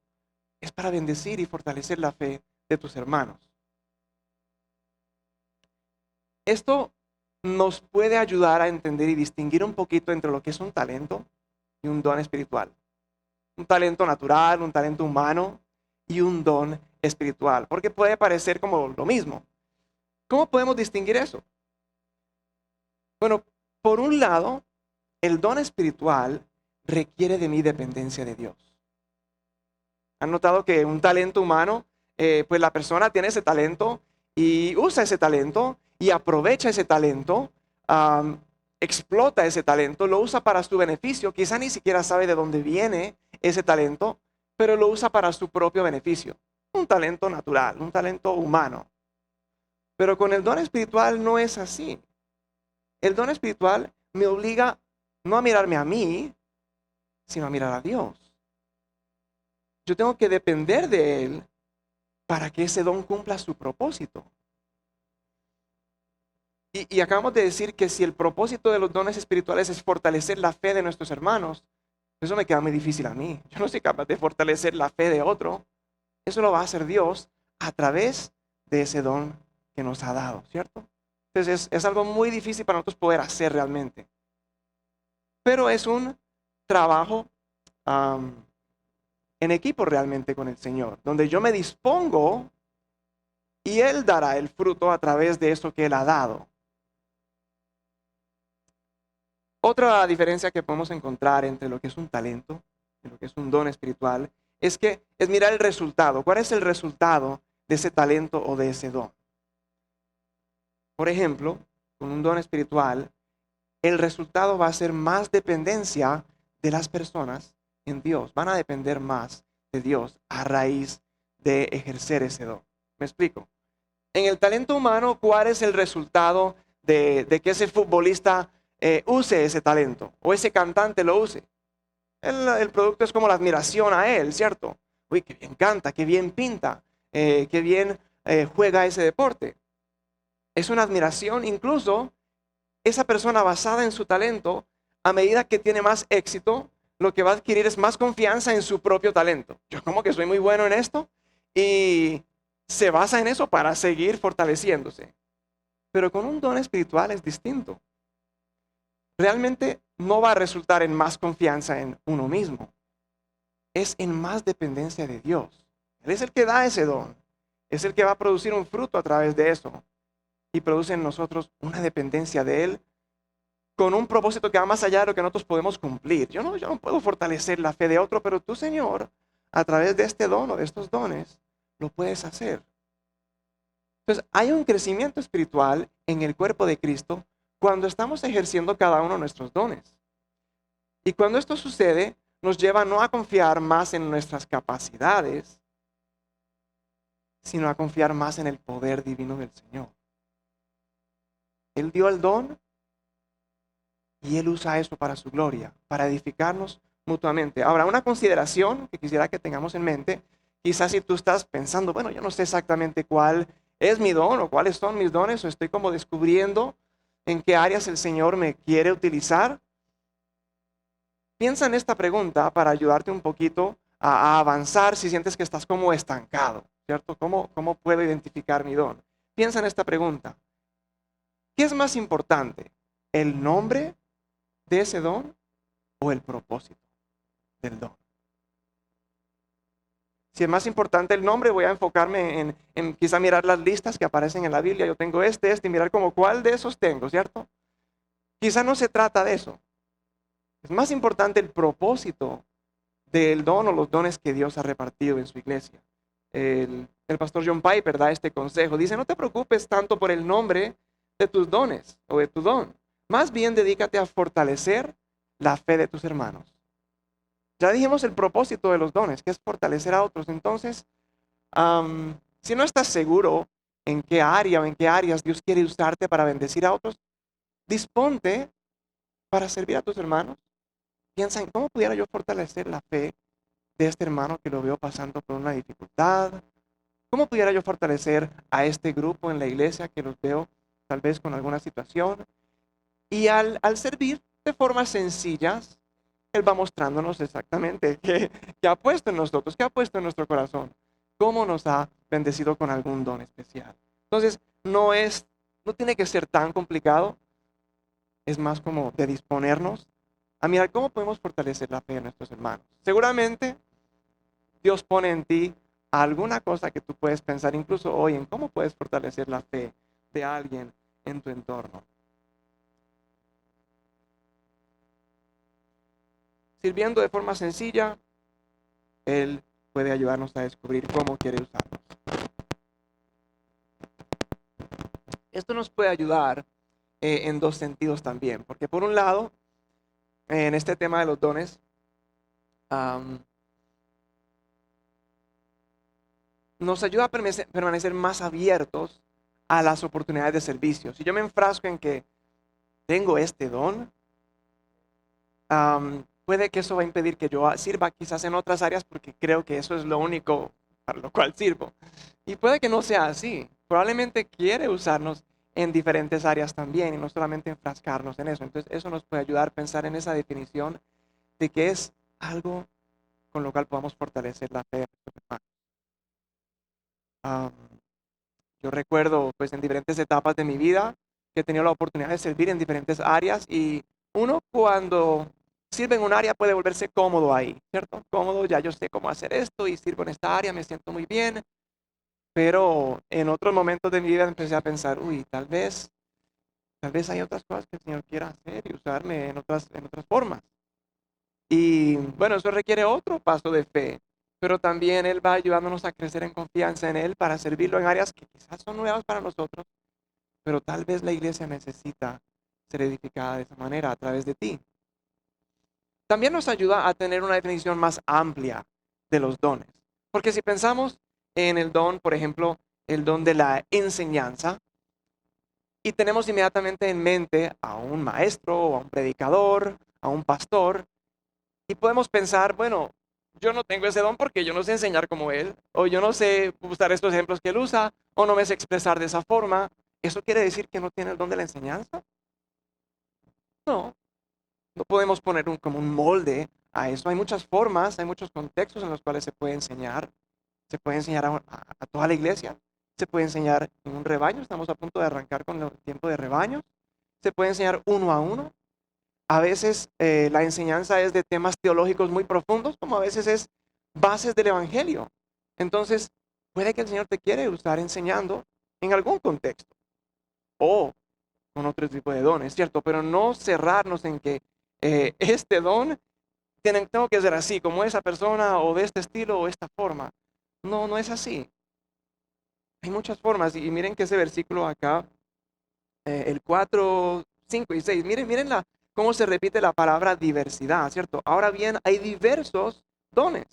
es para bendecir y fortalecer la fe de tus hermanos. Esto nos puede ayudar a entender y distinguir un poquito entre lo que es un talento y un don espiritual. Un talento natural, un talento humano y un don espiritual, porque puede parecer como lo mismo. ¿Cómo podemos distinguir eso? Bueno, por un lado, el don espiritual requiere de mi dependencia de Dios. ¿Han notado que un talento humano, pues la persona tiene ese talento y usa ese talento y aprovecha ese talento explota ese talento, lo usa para su beneficio, quizá ni siquiera sabe de dónde viene ese talento, pero lo usa para su propio beneficio. Un talento natural, un talento humano. Pero con el don espiritual no es así. El don espiritual me obliga no a mirarme a mí, sino a mirar a Dios. Yo tengo que depender de Él para que ese don cumpla su propósito. Y acabamos de decir que si el propósito de los dones espirituales es fortalecer la fe de nuestros hermanos, eso me queda muy difícil a mí. Yo no soy capaz de fortalecer la fe de otro. Eso lo va a hacer Dios a través de ese don que nos ha dado, ¿cierto? Entonces es algo muy difícil para nosotros poder hacer realmente. Pero es un trabajo en equipo realmente con el Señor, donde yo me dispongo y Él dará el fruto a través de eso que Él ha dado. Otra diferencia que podemos encontrar entre lo que es un talento y lo que es un don espiritual es que es mirar el resultado. ¿Cuál es el resultado de ese talento o de ese don? Por ejemplo, con un don espiritual, el resultado va a ser más dependencia de las personas en Dios. Van a depender más de Dios a raíz de ejercer ese don. ¿Me explico? En el talento humano, ¿cuál es el resultado de que ese futbolista use ese talento o ese cantante lo use? El producto es como la admiración a él, ¿cierto? Uy, qué bien canta, qué bien pinta, qué bien juega ese deporte. Es una admiración, incluso esa persona basada en su talento, a medida que tiene más éxito, lo que va a adquirir es más confianza en su propio talento. Yo como que soy muy bueno en esto y se basa en eso para seguir fortaleciéndose. Pero con un don espiritual es distinto. Realmente no va a resultar en más confianza en uno mismo. Es en más dependencia de Dios. Él es el que da ese don. Es el que va a producir un fruto a través de eso. Y produce en nosotros una dependencia de Él con un propósito que va más allá de lo que nosotros podemos cumplir. Yo no puedo fortalecer la fe de otro, pero tú, Señor, a través de este don o de estos dones, lo puedes hacer. Entonces, hay un crecimiento espiritual en el cuerpo de Cristo cuando estamos ejerciendo cada uno de nuestros dones. Y cuando esto sucede, nos lleva no a confiar más en nuestras capacidades, sino a confiar más en el poder divino del Señor. Él dio el don y Él usa eso para su gloria, para edificarnos mutuamente. Ahora, una consideración que quisiera que tengamos en mente, quizás si tú estás pensando, bueno, yo no sé exactamente cuál es mi don o cuáles son mis dones, o estoy como descubriendo en qué áreas el Señor me quiere utilizar. Piensa en esta pregunta para ayudarte un poquito a avanzar si sientes que estás como estancado, ¿cierto? ¿Cómo puedo identificar mi don? Piensa en esta pregunta. ¿Qué es más importante? ¿El nombre de ese don o el propósito del don? Si es más importante el nombre, voy a enfocarme en quizá mirar las listas que aparecen en la Biblia. Yo tengo este, y mirar como cuál de esos tengo, ¿cierto? Quizá no se trata de eso. Es más importante el propósito del don o los dones que Dios ha repartido en su iglesia. El pastor John Piper da este consejo. Dice, no te preocupes tanto por el nombre de tus dones o de tu don. Más bien dedícate a fortalecer la fe de tus hermanos. Ya dijimos el propósito de los dones, que es fortalecer a otros. Entonces, si no estás seguro en qué área o en qué áreas Dios quiere usarte para bendecir a otros, disponte para servir a tus hermanos. Piensa en cómo pudiera yo fortalecer la fe de este hermano que lo veo pasando por una dificultad. ¿Cómo pudiera yo fortalecer a este grupo en la iglesia que los veo tal vez con alguna situación? Y al servir de formas sencillas, Él va mostrándonos exactamente qué ha puesto en nosotros, qué ha puesto en nuestro corazón, cómo nos ha bendecido con algún don especial. Entonces, no tiene que ser tan complicado, es más como de disponernos a mirar cómo podemos fortalecer la fe de nuestros hermanos. Seguramente Dios pone en ti alguna cosa que tú puedes pensar incluso hoy en cómo puedes fortalecer la fe de alguien en tu entorno. Sirviendo de forma sencilla, Él puede ayudarnos a descubrir cómo quiere usarnos. Esto nos puede ayudar en dos sentidos también. Porque por un lado, en este tema de los dones, nos ayuda a permanecer más abiertos a las oportunidades de servicio. Si yo me enfrasco en que tengo este don, puede que eso va a impedir que yo sirva quizás en otras áreas porque creo que eso es lo único para lo cual sirvo. Y puede que no sea así. Probablemente quiere usarnos en diferentes áreas también y no solamente enfrascarnos en eso. Entonces eso nos puede ayudar a pensar en esa definición de que es algo con lo cual podamos fortalecer la fe de nuestros hermanos. Yo recuerdo pues en diferentes etapas de mi vida que he tenido la oportunidad de servir en diferentes áreas y uno cuando sirve en un área puede volverse cómodo ahí, ¿cierto? Cómodo, ya yo sé cómo hacer esto y sirvo en esta área, me siento muy bien. Pero en otros momentos de mi vida empecé a pensar, uy, tal vez hay otras cosas que el Señor quiera hacer y usarme en otras formas. Y bueno, eso requiere otro paso de fe, pero también Él va ayudándonos a crecer en confianza en Él para servirlo en áreas que quizás son nuevas para nosotros, pero tal vez la iglesia necesita ser edificada de esa manera a través de ti. También nos ayuda a tener una definición más amplia de los dones, porque si pensamos en el don, por ejemplo, el don de la enseñanza, y tenemos inmediatamente en mente a un maestro o a un predicador, a un pastor, y podemos pensar, bueno, yo no tengo ese don porque yo no sé enseñar como él, o yo no sé usar estos ejemplos que él usa, o no me sé expresar de esa forma. ¿Eso quiere decir que no tiene el don de la enseñanza? No, no podemos poner como un molde a eso. Hay muchas formas, hay muchos contextos en los cuales se puede enseñar. Se puede enseñar a toda la iglesia, se puede enseñar en un rebaño, estamos a punto de arrancar con el tiempo de rebaños, se puede enseñar uno a uno. A veces la enseñanza es de temas teológicos muy profundos, como a veces es bases del evangelio. Entonces, puede que el Señor te quiere usar enseñando en algún contexto o con otro tipo de dones, ¿cierto? Pero no cerrarnos en que este don tengo que ser así, como esa persona o de este estilo o esta forma. No, no es así. Hay muchas formas y miren que ese versículo acá, el 4, 5 y 6, miren cómo se repite la palabra diversidad, ¿cierto? Ahora bien, hay diversos dones,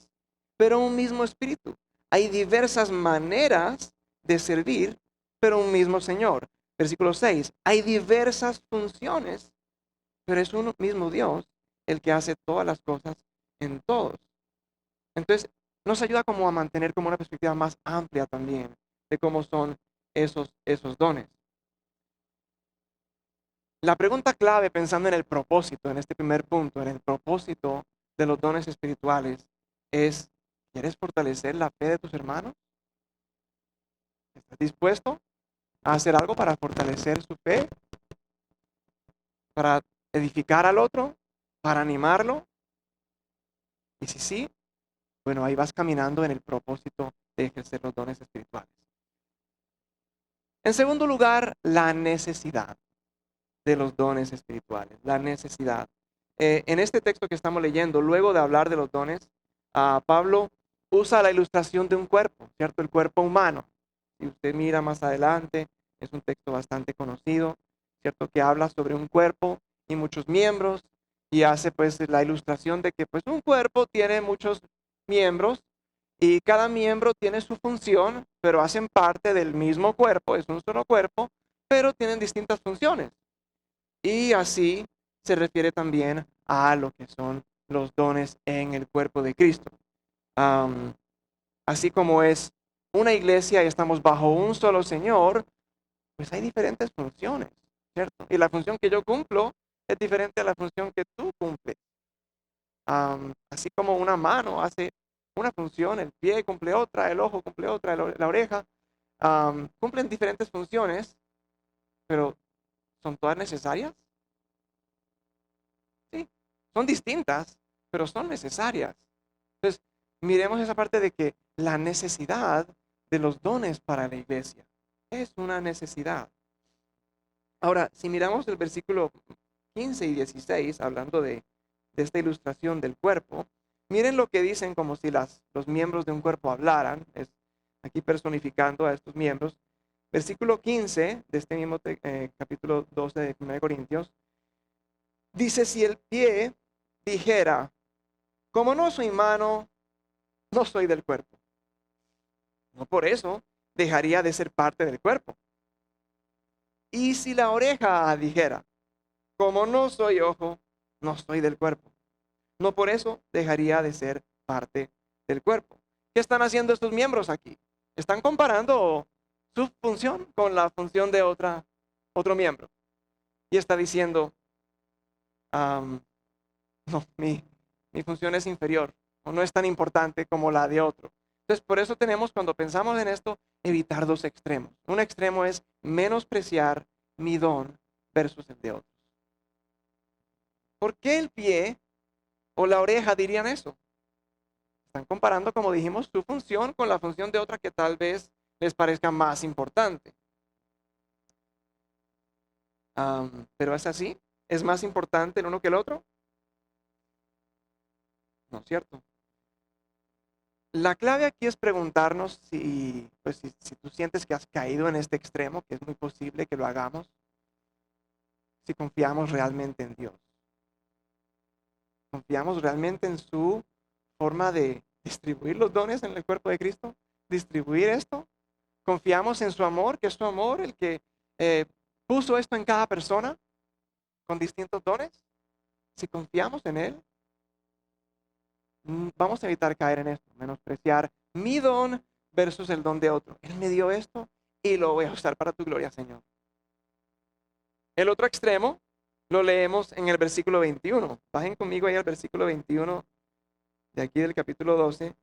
pero un mismo espíritu. Hay diversas maneras de servir, pero un mismo Señor. Versículo 6, hay diversas funciones, pero es un mismo Dios el que hace todas las cosas en todos. Entonces, nos ayuda como a mantener como una perspectiva más amplia también de cómo son esos dones. La pregunta clave pensando en el propósito, en este primer punto, en el propósito de los dones espirituales, es, ¿quieres fortalecer la fe de tus hermanos? ¿Estás dispuesto a hacer algo para fortalecer su fe? ¿Para edificar al otro? ¿Para animarlo? Y si sí, bueno, ahí vas caminando en el propósito de ejercer los dones espirituales. En segundo lugar, la necesidad de los dones espirituales, la necesidad. En este texto que estamos leyendo, luego de hablar de los dones, Pablo usa la ilustración de un cuerpo, ¿cierto? El cuerpo humano. Si usted mira más adelante, es un texto bastante conocido, ¿cierto? Que habla sobre un cuerpo y muchos miembros y hace pues la ilustración de que pues un cuerpo tiene muchos miembros y cada miembro tiene su función, pero hacen parte del mismo cuerpo, es un solo cuerpo, pero tienen distintas funciones. Y así se refiere también a lo que son los dones en el cuerpo de Cristo. Así como es una iglesia y estamos bajo un solo Señor, pues hay diferentes funciones, ¿cierto? Y la función que yo cumplo es diferente a la función que tú cumples. Así como una mano hace una función, el pie cumple otra, el ojo cumple otra, la oreja, cumplen diferentes funciones, pero ¿son todas necesarias? Sí, son distintas, pero son necesarias. Entonces, miremos esa parte de que la necesidad de los dones para la iglesia es una necesidad. Ahora, si miramos el versículo 15 y 16, hablando de esta ilustración del cuerpo, miren lo que dicen como si los miembros de un cuerpo hablaran, es aquí personificando a estos miembros. versículo 15 de este mismo capítulo 12 de 1 Corintios, dice, si el pie dijera, como no soy mano, no soy del cuerpo. No por eso dejaría de ser parte del cuerpo. Y si la oreja dijera, como no soy ojo, no soy del cuerpo. No por eso dejaría de ser parte del cuerpo. ¿Qué están haciendo estos miembros aquí? Están comparando su función con la función de otro miembro. Y está diciendo, no, mi función es inferior o no es tan importante como la de otro. Entonces, por eso tenemos, cuando pensamos en esto, evitar dos extremos. Un extremo es menospreciar mi don versus el de otros. ¿Por qué el pie o la oreja dirían eso? Están comparando, como dijimos, su función con la función de otra que tal vez les parezca más importante. Pero es así. ¿Es más importante el uno que el otro? No es cierto. La clave aquí es preguntarnos si tú sientes que has caído en este extremo, que es muy posible que lo hagamos, si confiamos realmente en Dios. ¿Confiamos realmente en su forma de distribuir los dones en el cuerpo de Cristo? ¿Distribuir esto? ¿Confiamos en su amor, que es su amor el que puso esto en cada persona con distintos dones? Si confiamos en Él, vamos a evitar caer en esto, menospreciar mi don versus el don de otro. Él me dio esto y lo voy a usar para tu gloria, Señor. El otro extremo lo leemos en el versículo 21. Bajen conmigo ahí al versículo 21 de aquí del capítulo 12.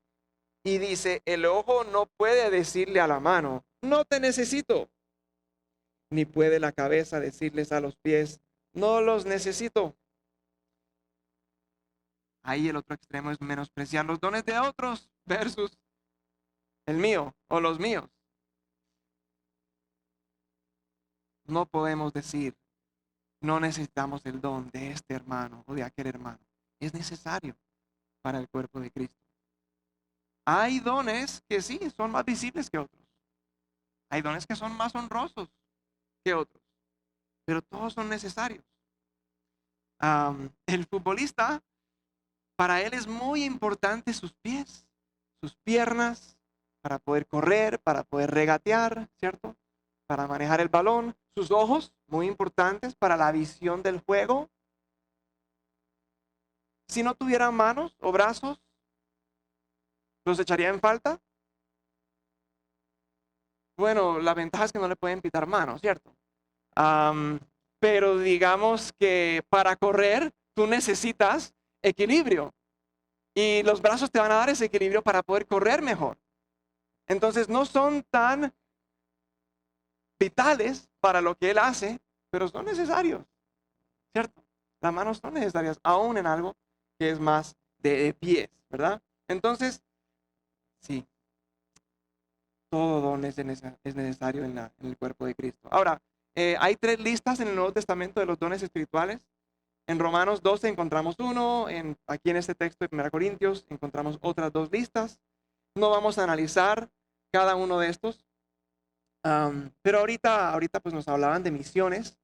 Y dice, el ojo no puede decirle a la mano, no te necesito. Ni puede la cabeza decirles a los pies, no los necesito. Ahí el otro extremo es menospreciar los dones de otros versus el mío o los míos. No podemos decir, no necesitamos el don de este hermano o de aquel hermano. Es necesario para el cuerpo de Cristo. Hay dones que sí, son más visibles que otros. Hay dones que son más honrosos que otros. Pero todos son necesarios. El futbolista, para él es muy importante sus pies, sus piernas, para poder correr, para poder regatear, ¿cierto? Para manejar el balón. Sus ojos, muy importantes para la visión del juego. Si no tuviera manos o brazos, ¿los echaría en falta? Bueno, la ventaja es que no le pueden pitar manos, ¿cierto? Pero digamos que para correr tú necesitas equilibrio. Y los brazos te van a dar ese equilibrio para poder correr mejor. Entonces no son tan vitales para lo que él hace, pero son necesarios, ¿cierto? Las manos son necesarias, aún en algo que es más de pies, ¿verdad? Entonces, sí, todo don es necesario en el cuerpo de Cristo. Ahora, hay 3 listas en el Nuevo Testamento de los dones espirituales. En Romanos 12 encontramos uno, aquí en este texto de 1 Corintios encontramos otras 2 listas. No vamos a analizar cada uno de estos, pero ahorita pues nos hablaban de misiones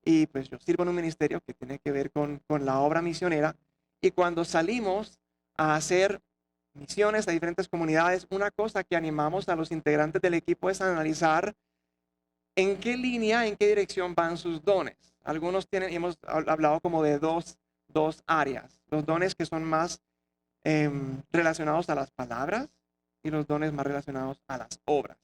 y pues yo sirvo en un ministerio que tiene que ver con la obra misionera, y cuando salimos a hacer misiones a diferentes comunidades, una cosa que animamos a los integrantes del equipo es analizar en qué línea, en qué dirección van sus dones. Algunos hemos hablado como de dos áreas, los dones que son más relacionados a las palabras y los dones más relacionados a las obras.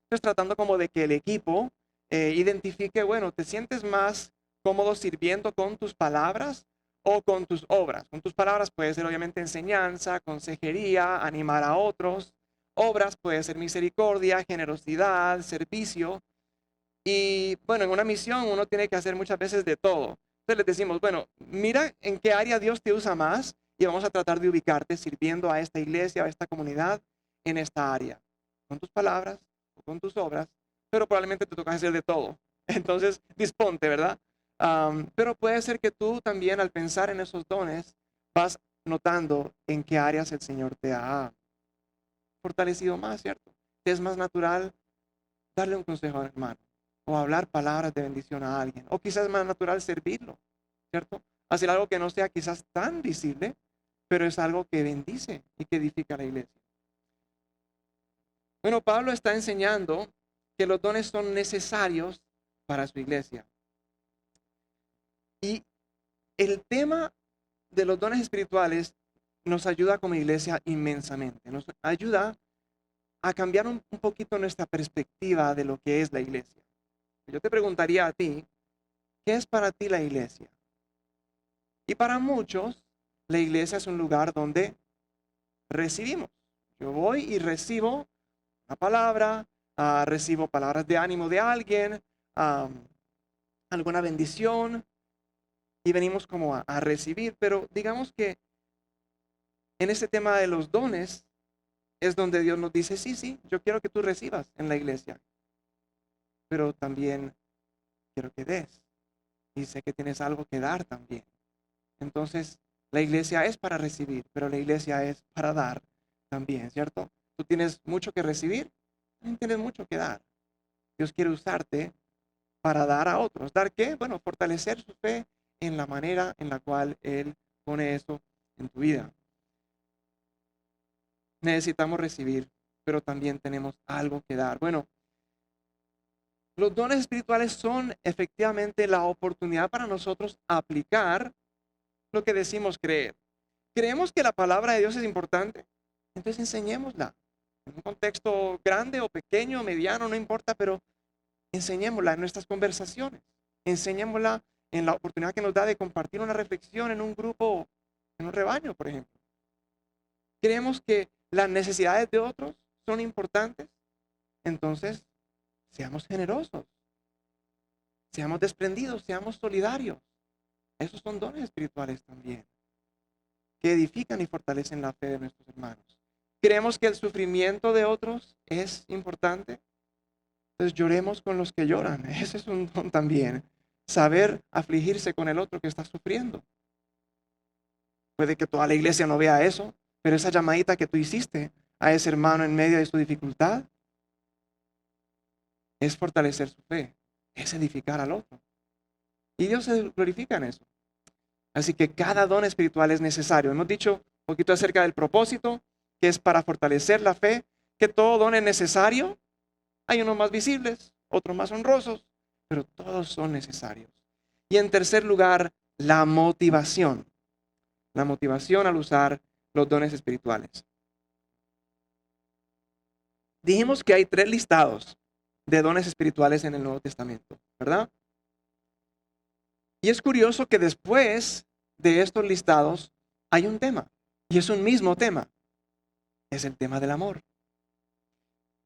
Entonces tratando como de que el equipo identifique, bueno, ¿te sientes más cómodo sirviendo con tus palabras o con tus obras? Con tus palabras puede ser obviamente enseñanza, consejería, animar a otros. Obras puede ser misericordia, generosidad, servicio. Y bueno, en una misión uno tiene que hacer muchas veces de todo. Entonces les decimos, bueno, mira en qué área Dios te usa más y vamos a tratar de ubicarte sirviendo a esta iglesia, a esta comunidad en esta área. Con tus palabras o con tus obras, pero probablemente te toca hacer de todo. Entonces, disponte, ¿verdad? Pero puede ser que tú también al pensar en esos dones vas notando en qué áreas el Señor te ha fortalecido más, ¿cierto? Te es más natural darle un consejo al hermano, o hablar palabras de bendición a alguien, o quizás es más natural servirlo, ¿cierto? Hacer algo que no sea quizás tan visible, pero es algo que bendice y que edifica a la iglesia. Bueno, Pablo está enseñando que los dones son necesarios para su iglesia. Y el tema de los dones espirituales nos ayuda como iglesia inmensamente. Nos ayuda a cambiar un poquito nuestra perspectiva de lo que es la iglesia. Yo te preguntaría a ti, ¿qué es para ti la iglesia? Y para muchos, la iglesia es un lugar donde recibimos. Yo voy y recibo una palabra, recibo palabras de ánimo de alguien, alguna bendición, y venimos como a recibir. Pero digamos que en este tema de los dones es donde Dios nos dice, sí, yo quiero que tú recibas en la iglesia, pero también quiero que des. Y sé que tienes algo que dar también. Entonces, la iglesia es para recibir, pero la iglesia es para dar también, ¿cierto? Tú tienes mucho que recibir, también tienes mucho que dar. Dios quiere usarte para dar a otros. ¿Dar qué? Bueno, fortalecer su fe en la manera en la cual Él pone eso en tu vida. Necesitamos recibir, pero también tenemos algo que dar. Bueno, los dones espirituales son efectivamente la oportunidad para nosotros aplicar lo que decimos creer. ¿Creemos que la palabra de Dios es importante? Entonces enseñémosla. En un contexto grande o pequeño, mediano, no importa, pero enseñémosla en nuestras conversaciones. Enseñémosla en la oportunidad que nos da de compartir una reflexión en un grupo, en un rebaño, por ejemplo. ¿Creemos que las necesidades de otros son importantes? Entonces, seamos generosos, seamos desprendidos, seamos solidarios. Esos son dones espirituales también, que edifican y fortalecen la fe de nuestros hermanos. ¿Creemos que el sufrimiento de otros es importante? Entonces lloremos con los que lloran. Ese es un don también. Saber afligirse con el otro que está sufriendo. Puede que toda la iglesia no vea eso, pero esa llamadita que tú hiciste a ese hermano en medio de su dificultad es fortalecer su fe, es edificar al otro. Y Dios se glorifica en eso. Así que cada don espiritual es necesario. Hemos dicho un poquito acerca del propósito, que es para fortalecer la fe, que todo don es necesario. Hay unos más visibles, otros más honrosos, pero todos son necesarios. Y en tercer lugar, la motivación. La motivación al usar los dones espirituales. Dijimos que hay 3 listados de dones espirituales en el Nuevo Testamento, ¿verdad? Y es curioso que después de estos listados hay un tema, y es un mismo tema. Es el tema del amor.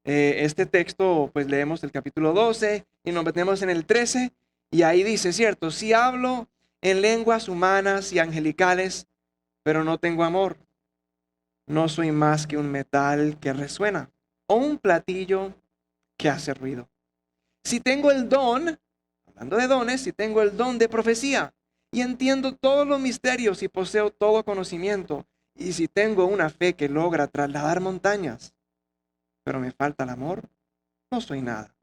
Este texto, pues leemos el capítulo 12 y nos metemos en el 13, y ahí dice, cierto, si hablo en lenguas humanas y angelicales, pero no tengo amor, no soy más que un metal que resuena o un platillo que hace ruido. Si tengo el don, hablando de dones, si tengo el don de profecía y entiendo todos los misterios y poseo todo conocimiento, y si tengo una fe que logra trasladar montañas, pero me falta el amor, no soy nada.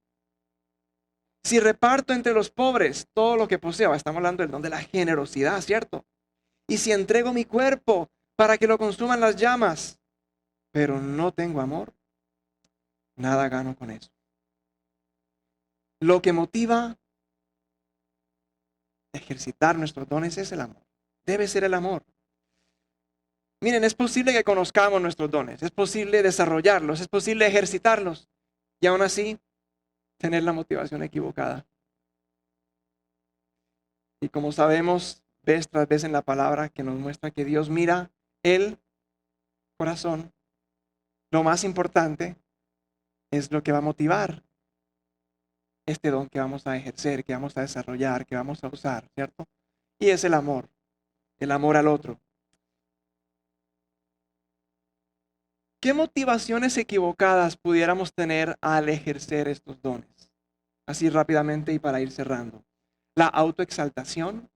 Si reparto entre los pobres todo lo que poseo, estamos hablando del don de la generosidad, ¿cierto? Y si entrego mi cuerpo para que lo consuman las llamas, pero no tengo amor, nada gano con eso. Lo que motiva ejercitar nuestros dones es el amor. Debe ser el amor. Miren, es posible que conozcamos nuestros dones, es posible desarrollarlos, es posible ejercitarlos y aún así tener la motivación equivocada. Y como sabemos, vez tras vez en la palabra que nos muestra que Dios mira el corazón, lo más importante es lo que va a motivar este don que vamos a ejercer, que vamos a desarrollar, que vamos a usar, ¿cierto? Y es el amor al otro. ¿Qué motivaciones equivocadas pudiéramos tener al ejercer estos dones? Así rápidamente y para ir cerrando. La autoexaltación.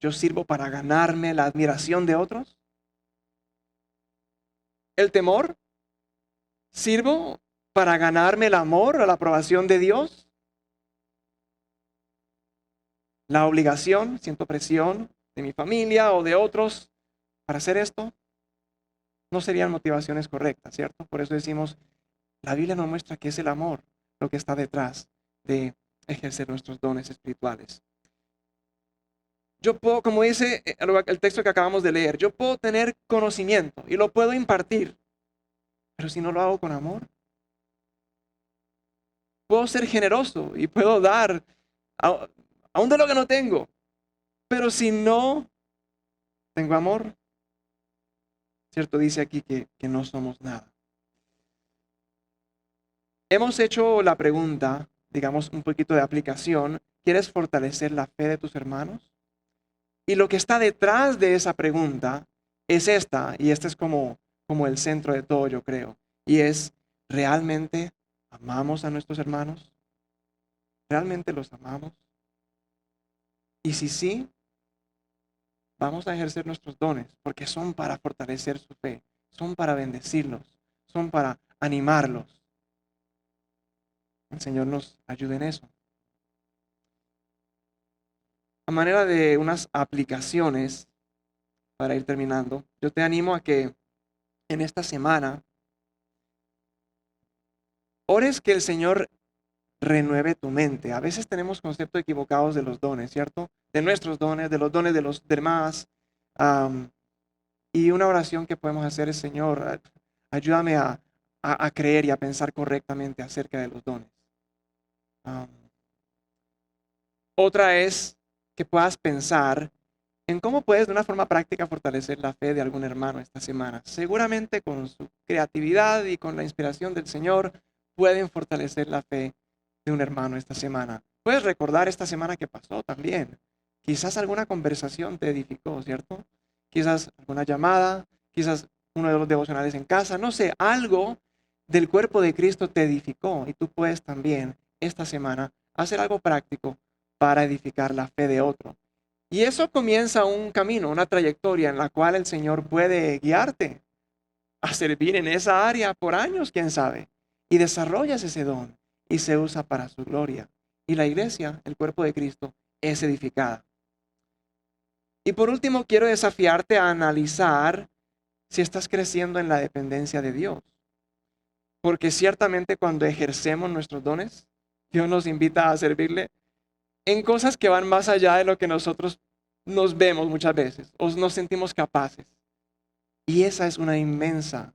Yo sirvo para ganarme la admiración de otros. El temor. Sirvo para ganarme el amor o la aprobación de Dios? La obligación, siento presión de mi familia o de otros para hacer esto, no serían motivaciones correctas, ¿cierto? Por eso decimos, la Biblia nos muestra que es el amor lo que está detrás de ejercer nuestros dones espirituales. Yo puedo, como dice el texto que acabamos de leer, yo puedo tener conocimiento y lo puedo impartir, pero si no lo hago con amor, puedo ser generoso y puedo dar aún de lo que no tengo, pero si no tengo amor, cierto, dice aquí que no somos nada. Hemos hecho la pregunta, digamos, un poquito de aplicación. ¿Quieres fortalecer la fe de tus hermanos? Y lo que está detrás de esa pregunta es esta, y este es como el centro de todo, yo creo. Y es, ¿realmente amamos a nuestros hermanos? ¿Realmente los amamos? Y si sí, vamos a ejercer nuestros dones, porque son para fortalecer su fe, son para bendecirlos, son para animarlos. El Señor nos ayude en eso. A manera de unas aplicaciones, para ir terminando, yo te animo a que en esta semana ores que el Señor renueve tu mente. A veces tenemos conceptos equivocados de los dones, ¿cierto? De nuestros dones, de los dones de los demás. Y una oración que podemos hacer es, Señor, ayúdame a creer y a pensar correctamente acerca de los dones. Otra es que puedas pensar en cómo puedes de una forma práctica fortalecer la fe de algún hermano esta semana. Seguramente con su creatividad y con la inspiración del Señor pueden fortalecer la fe de un hermano esta semana. Puedes recordar esta semana que pasó también. Quizás alguna conversación te edificó, ¿cierto? Quizás alguna llamada, quizás uno de los devocionales en casa, no sé, algo del cuerpo de Cristo te edificó y tú puedes también esta semana hacer algo práctico para edificar la fe de otro. Y eso comienza un camino, una trayectoria en la cual el Señor puede guiarte a servir en esa área por años, quién sabe. Y desarrollas ese don y se usa para su gloria. Y la iglesia, el cuerpo de Cristo, es edificada. Y por último, quiero desafiarte a analizar si estás creciendo en la dependencia de Dios. Porque ciertamente cuando ejercemos nuestros dones, Dios nos invita a servirle en cosas que van más allá de lo que nosotros nos vemos muchas veces o nos sentimos capaces. Y esa es una inmensa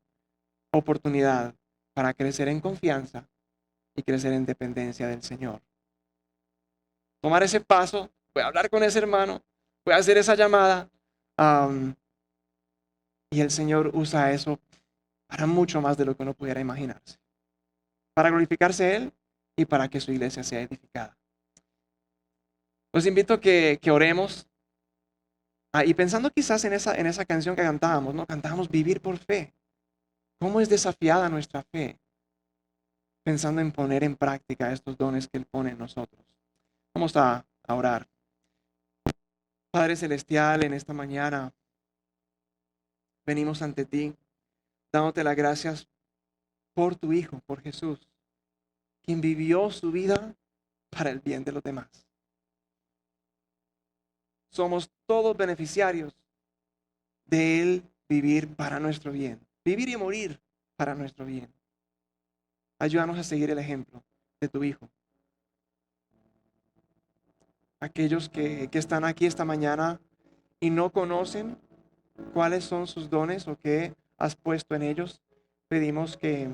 oportunidad para crecer en confianza y crecer en dependencia del Señor. Tomar ese paso, voy a hablar con ese hermano, voy a hacer esa llamada. Y el Señor usa eso para mucho más de lo que uno pudiera imaginarse. Para glorificarse Él y para que su iglesia sea edificada. Los invito a que oremos. Y pensando quizás en esa canción que cantábamos, ¿no? Cantábamos Vivir por Fe. ¿Cómo es desafiada nuestra fe? Pensando en poner en práctica estos dones que Él pone en nosotros. Vamos a orar. Padre Celestial, en esta mañana venimos ante ti, dándote las gracias por tu Hijo, por Jesús, quien vivió su vida para el bien de los demás. Somos todos beneficiarios de Él vivir para nuestro bien, vivir y morir para nuestro bien. Ayúdanos a seguir el ejemplo de tu Hijo. Aquellos que están aquí esta mañana y no conocen cuáles son sus dones o qué has puesto en ellos, pedimos que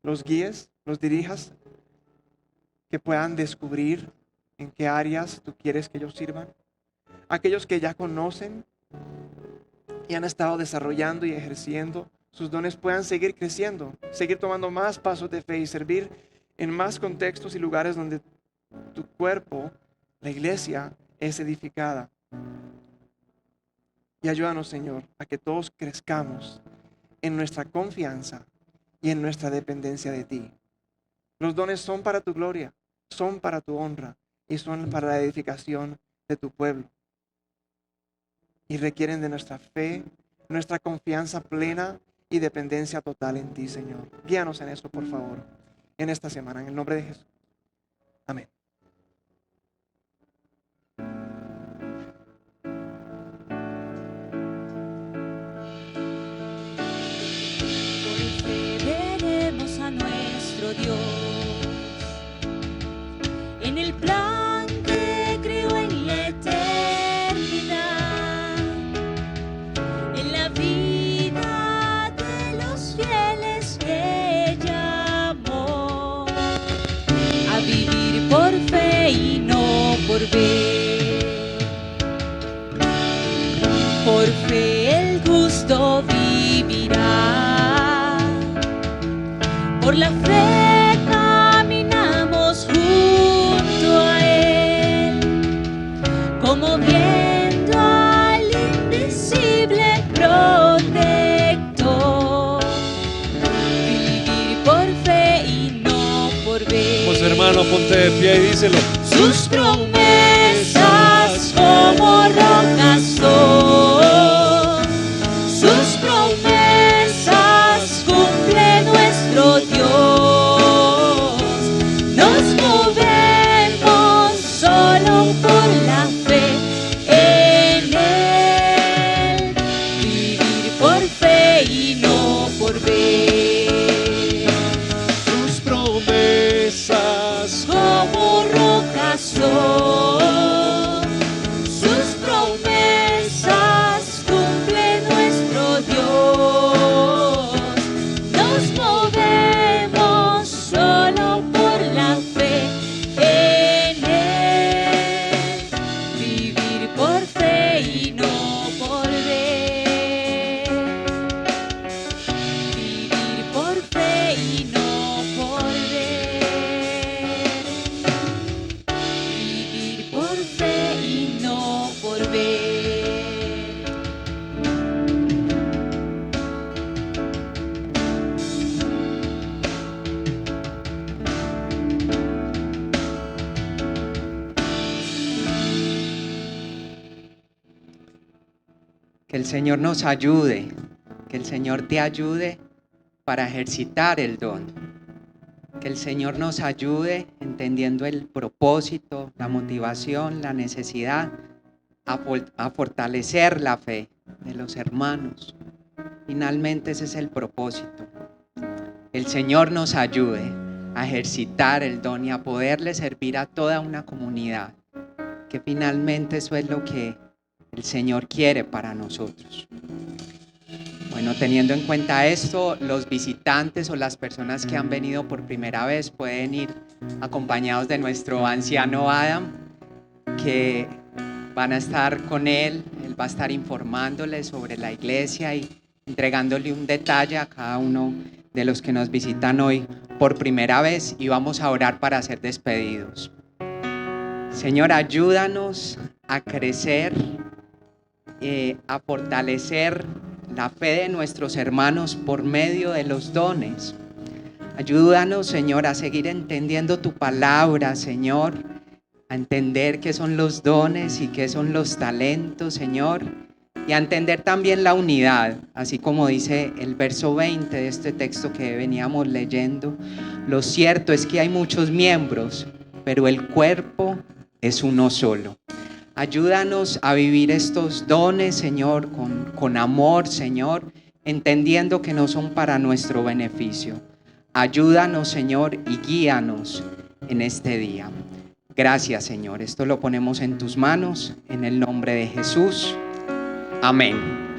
los guíes, los dirijas, que puedan descubrir en qué áreas tú quieres que ellos sirvan. Aquellos que ya conocen y han estado desarrollando y ejerciendo sus dones puedan seguir creciendo, seguir tomando más pasos de fe y servir en más contextos y lugares donde tu cuerpo, la iglesia, es edificada. Y ayúdanos, Señor, a que todos crezcamos en nuestra confianza y en nuestra dependencia de ti. Los dones son para tu gloria, son para tu honra y son para la edificación de tu pueblo. Y requieren de nuestra fe, nuestra confianza plena y dependencia total en ti, Señor. Guíanos en esto, por favor, en esta semana, en el nombre de Jesús. Amén. Veremos a nuestro Dios en el plan que creó en la eternidad, en la vida de los fieles que llamó a vivir por fe y no por ver. Por fe el justo vivirá. Por la fe caminamos junto a Él, como viendo al invisible protector. Vivir por fe y no por ver. Pues hermano, ponte de pie y díselo. Sus promesas como rocas son. Sus promesas cumple nuestro Dios. Nos movemos solo por la fe en Él. Vivir por fe y no por ver. Tus promesas Como rocas son. Sus promesas cumple nuestro Dios. Nos movemos solo por la fe en Él. Vivir por fe y no por ver. Vivir por fe y no por ver. Vivir por fe y no por ver. Que el Señor nos ayude, que el Señor te ayude para ejercitar el don. Que el Señor nos ayude entendiendo el propósito, la motivación, la necesidad, a fortalecer la fe de los hermanos. Finalmente ese es el propósito. El Señor nos ayude a ejercitar el don y a poderle servir a toda una comunidad. Que finalmente eso es lo que el Señor quiere para nosotros. Bueno, teniendo en cuenta esto, los visitantes o las personas que han venido por primera vez pueden ir acompañados de nuestro anciano Adam, que van a estar con él. Él va a estar informándoles sobre la iglesia y entregándole un detalle a cada uno de los que nos visitan hoy por primera vez, y vamos a orar para ser despedidos. Señor, ayúdanos a crecer, a fortalecer la fe de nuestros hermanos por medio de los dones. Ayúdanos, Señor, a seguir entendiendo tu palabra, Señor, a entender qué son los dones y qué son los talentos, Señor, y a entender también la unidad, así como dice el verso 20 de este texto que veníamos leyendo. Lo cierto es que hay muchos miembros, pero el cuerpo es uno solo. Ayúdanos a vivir estos dones, Señor, con amor, Señor, entendiendo que no son para nuestro beneficio. Ayúdanos, Señor, y guíanos en este día. Gracias, Señor. Esto lo ponemos en tus manos, en el nombre de Jesús. Amén.